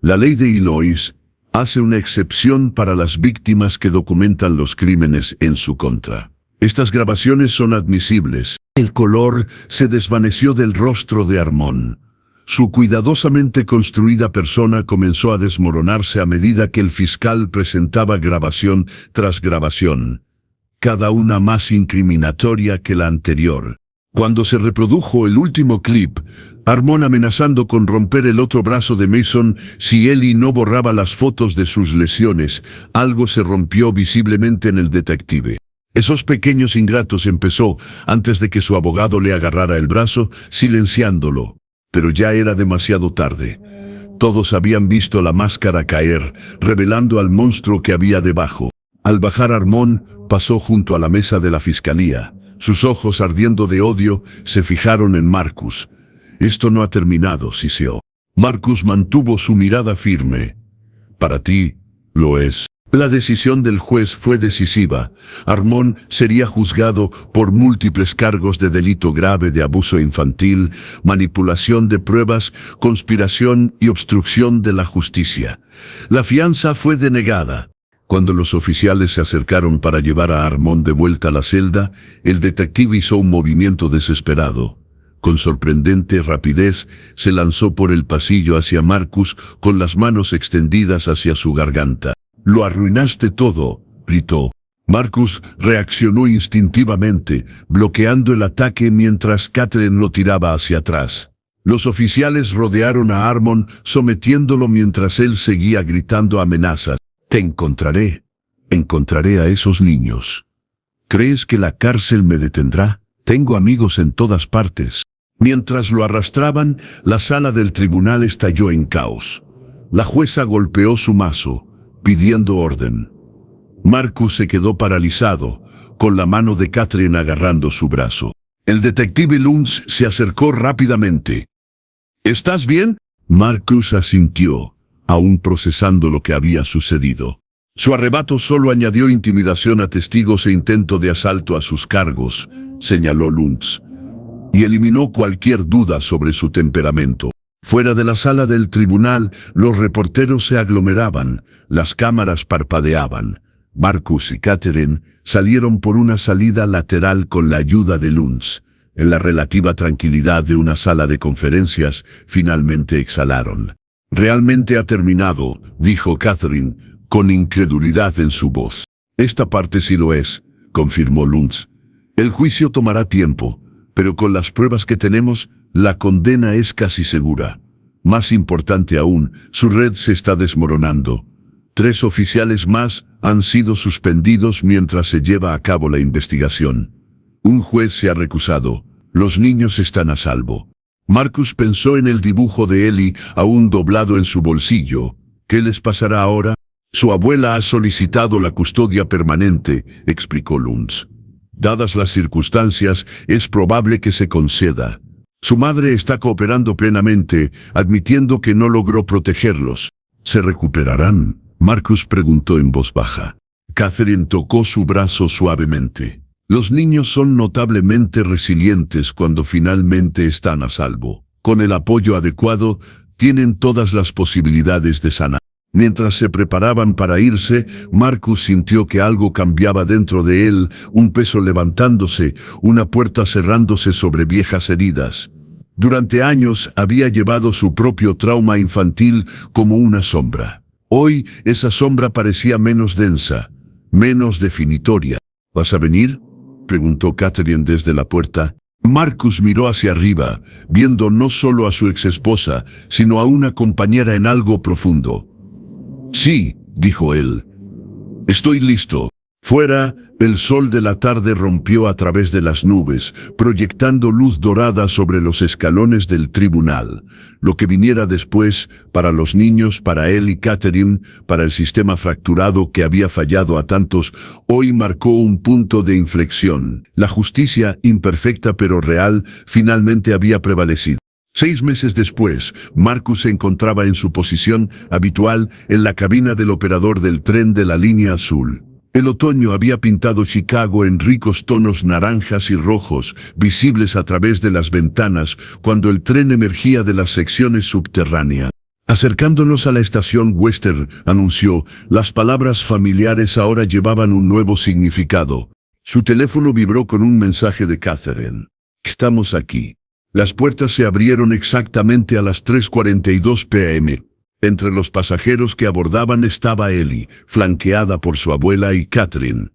La ley de Illinois hace una excepción para las víctimas que documentan los crímenes en su contra. Estas grabaciones son admisibles. El color se desvaneció del rostro de Armón. Su cuidadosamente construida persona comenzó a desmoronarse a medida que el fiscal presentaba grabación tras grabación, cada una más incriminatoria que la anterior. Cuando se reprodujo el último clip, Armón amenazando con romper el otro brazo de Mason si Ellie no borraba las fotos de sus lesiones, algo se rompió visiblemente en el detective. Esos pequeños ingratos empezó antes de que su abogado le agarrara el brazo, silenciándolo. Pero ya era demasiado tarde. Todos habían visto la máscara caer, revelando al monstruo que había debajo. Al bajar Armón, pasó junto a la mesa de la fiscalía. Sus ojos, ardiendo de odio, se fijaron en Marcus. Esto no ha terminado, siseó. Marcus mantuvo su mirada firme. Para ti, lo es. La decisión del juez fue decisiva. Armón sería juzgado por múltiples cargos de delito grave de abuso infantil, manipulación de pruebas, conspiración y obstrucción de la justicia. La fianza fue denegada. Cuando los oficiales se acercaron para llevar a Armón de vuelta a la celda, el detective hizo un movimiento desesperado. Con sorprendente rapidez, se lanzó por el pasillo hacia Marcus con las manos extendidas hacia su garganta. «Lo arruinaste todo», gritó. Marcus reaccionó instintivamente, bloqueando el ataque mientras Catherine lo tiraba hacia atrás. Los oficiales rodearon a Armón, sometiéndolo mientras él seguía gritando amenazas. «Te encontraré a esos niños. ¿Crees que la cárcel me detendrá? Tengo amigos en todas partes». Mientras lo arrastraban, la sala del tribunal estalló en caos. La jueza golpeó su mazo, pidiendo orden. Marcus se quedó paralizado, con la mano de Catherine agarrando su brazo. El detective Luntz se acercó rápidamente. «¿Estás bien?» Marcus asintió, aún procesando lo que había sucedido. Su arrebato solo añadió intimidación a testigos e intento de asalto a sus cargos, señaló Luntz, y eliminó cualquier duda sobre su temperamento. Fuera de la sala del tribunal, los reporteros se aglomeraban, las cámaras parpadeaban. Marcus y Catherine salieron por una salida lateral con la ayuda de Luntz. En la relativa tranquilidad de una sala de conferencias, finalmente exhalaron. «Realmente ha terminado», dijo Catherine, con incredulidad en su voz. «Esta parte sí lo es», confirmó Luntz. «El juicio tomará tiempo, pero con las pruebas que tenemos, la condena es casi segura. Más importante aún, su red se está desmoronando. 3 oficiales más han sido suspendidos mientras se lleva a cabo la investigación. Un juez se ha recusado. Los niños están a salvo». Marcus pensó en el dibujo de Ellie aún doblado en su bolsillo. ¿Qué les pasará ahora? Su abuela ha solicitado la custodia permanente, explicó Luntz. Dadas las circunstancias, es probable que se conceda. Su madre está cooperando plenamente, admitiendo que no logró protegerlos. ¿Se recuperarán?, Marcus preguntó en voz baja. Catherine tocó su brazo suavemente. Los niños son notablemente resilientes cuando finalmente están a salvo. Con el apoyo adecuado, tienen todas las posibilidades de sanar. Mientras se preparaban para irse, Marcus sintió que algo cambiaba dentro de él, un peso levantándose, una puerta cerrándose sobre viejas heridas. Durante años había llevado su propio trauma infantil como una sombra. Hoy esa sombra parecía menos densa, menos definitoria. ¿Vas a venir?, preguntó Catherine desde la puerta. Marcus miró hacia arriba, viendo no solo a su exesposa, sino a una compañera en algo profundo. «Sí», dijo él. «Estoy listo». Fuera, el sol de la tarde rompió a través de las nubes, proyectando luz dorada sobre los escalones del tribunal. Lo que viniera después, para los niños, para él y Catherine, para el sistema fracturado que había fallado a tantos, hoy marcó un punto de inflexión. La justicia, imperfecta pero real, finalmente había prevalecido. 6 meses después, Marcus se encontraba en su posición habitual en la cabina del operador del tren de la línea azul. El otoño había pintado Chicago en ricos tonos naranjas y rojos, visibles a través de las ventanas, cuando el tren emergía de las secciones subterráneas. Acercándonos a la estación Western, anunció, las palabras familiares ahora llevaban un nuevo significado. Su teléfono vibró con un mensaje de Catherine. Estamos aquí. Las puertas se abrieron exactamente a las 3:42 p.m. Entre los pasajeros que abordaban estaba Ellie, flanqueada por su abuela y Catherine.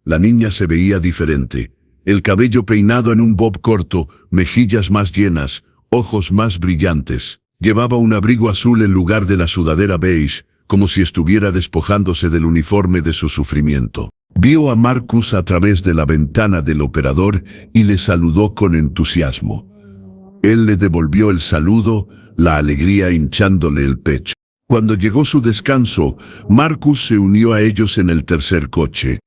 La niña se veía diferente. El cabello peinado en un bob corto, mejillas más llenas, ojos más brillantes. Llevaba un abrigo azul en lugar de la sudadera beige, como si estuviera despojándose del uniforme de su sufrimiento. Vio a Marcus a través de la ventana del operador y le saludó con entusiasmo. Él le devolvió el saludo, la alegría hinchándole el pecho. Cuando llegó su descanso, Marcus se unió a ellos en el tercer coche.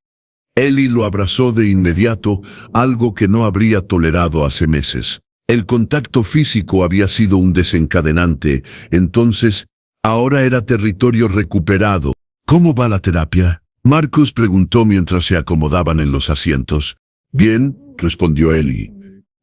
Ellie lo abrazó de inmediato, algo que no habría tolerado hace meses. El contacto físico había sido un desencadenante, entonces, ahora era territorio recuperado. ¿Cómo va la terapia? Marcus preguntó mientras se acomodaban en los asientos. Bien, respondió Ellie.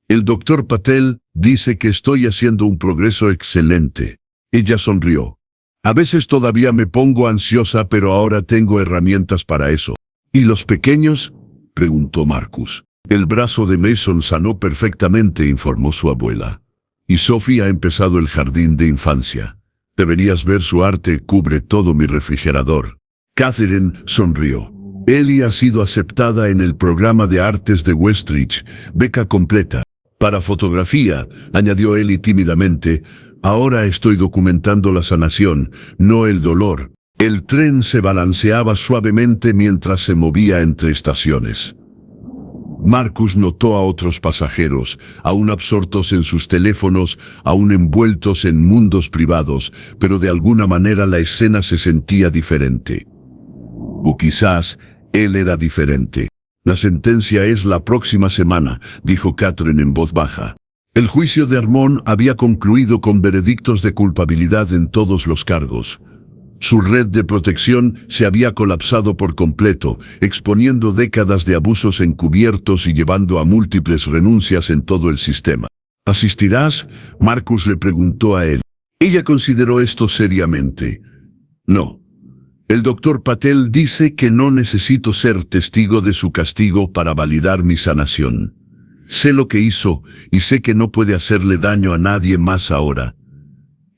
El doctor Patel dice que estoy haciendo un progreso excelente. Ella sonrió. A veces todavía me pongo ansiosa, pero ahora tengo herramientas para eso. ¿Y los pequeños? Preguntó Marcus. El brazo de Mason sanó perfectamente, informó su abuela. Y Sophie ha empezado el jardín de infancia. Deberías ver su arte, cubre todo mi refrigerador. Catherine sonrió. Ellie ha sido aceptada en el programa de artes de Westridge, beca completa. Para fotografía, añadió Ellie tímidamente, ahora estoy documentando la sanación, no el dolor. El tren se balanceaba suavemente mientras se movía entre estaciones. Marcus notó a otros pasajeros, aún absortos en sus teléfonos, aún envueltos en mundos privados, pero de alguna manera la escena se sentía diferente. O quizás él era diferente. La sentencia es la próxima semana, dijo Catherine en voz baja. El juicio de Armon había concluido con veredictos de culpabilidad en todos los cargos. Su red de protección se había colapsado por completo, exponiendo décadas de abusos encubiertos y llevando a múltiples renuncias en todo el sistema. ¿Asistirás? Marcus le preguntó a él. Ella consideró esto seriamente. No. El doctor Patel dice que no necesito ser testigo de su castigo para validar mi sanación. Sé lo que hizo y sé que no puede hacerle daño a nadie más ahora.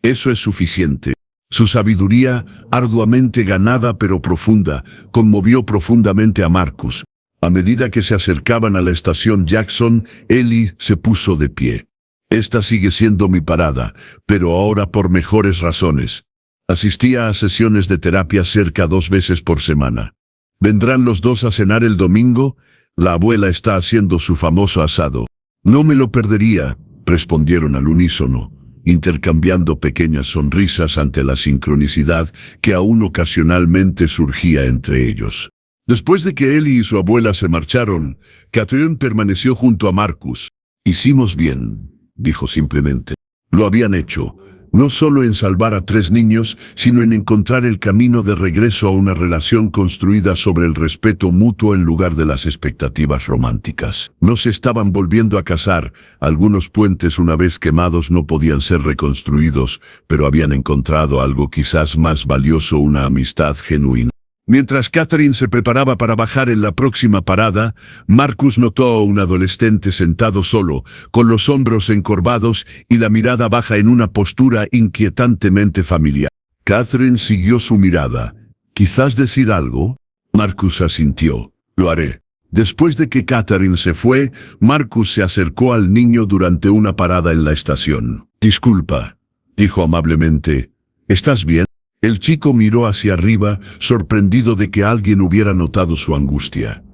Eso es suficiente. Su sabiduría, arduamente ganada pero profunda, conmovió profundamente a Marcus. A medida que se acercaban a la estación Jackson, Ellie se puso de pie. Esta sigue siendo mi parada, pero ahora por mejores razones. Asistía a sesiones de terapia cerca 2 veces por semana. ¿Vendrán los dos a cenar el domingo? La abuela está haciendo su famoso asado. No me lo perdería, respondieron al unísono, intercambiando pequeñas sonrisas ante la sincronicidad que aún ocasionalmente surgía entre ellos. Después de que Ellie y su abuela se marcharon, Catherine permaneció junto a Marcus. Hicimos bien, dijo simplemente. Lo habían hecho, no solo en salvar a 3 niños, sino en encontrar el camino de regreso a una relación construida sobre el respeto mutuo en lugar de las expectativas románticas. No se estaban volviendo a casar, algunos puentes una vez quemados no podían ser reconstruidos, pero habían encontrado algo quizás más valioso, una amistad genuina. Mientras Catherine se preparaba para bajar en la próxima parada, Marcus notó a un adolescente sentado solo, con los hombros encorvados y la mirada baja en una postura inquietantemente familiar. Catherine siguió su mirada. ¿Quizás decir algo? Marcus asintió. Lo haré. Después de que Catherine se fue, Marcus se acercó al niño durante una parada en la estación. Disculpa, dijo amablemente. ¿Estás bien? El chico miró hacia arriba, sorprendido de que alguien hubiera notado su angustia.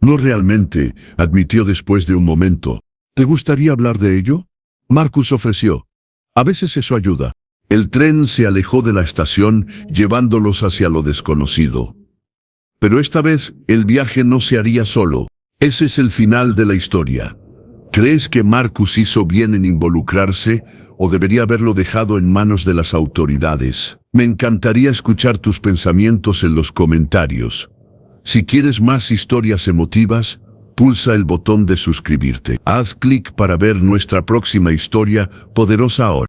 No realmente, admitió después de un momento. ¿Te gustaría hablar de ello? Marcus ofreció. A veces eso ayuda. El tren se alejó de la estación, llevándolos hacia lo desconocido. Pero esta vez, el viaje no se haría solo. Ese es el final de la historia. ¿Crees que Marcus hizo bien en involucrarse o debería haberlo dejado en manos de las autoridades? Me encantaría escuchar tus pensamientos en los comentarios. Si quieres más historias emotivas, pulsa el botón de suscribirte. Haz clic para ver nuestra próxima historia poderosa ahora.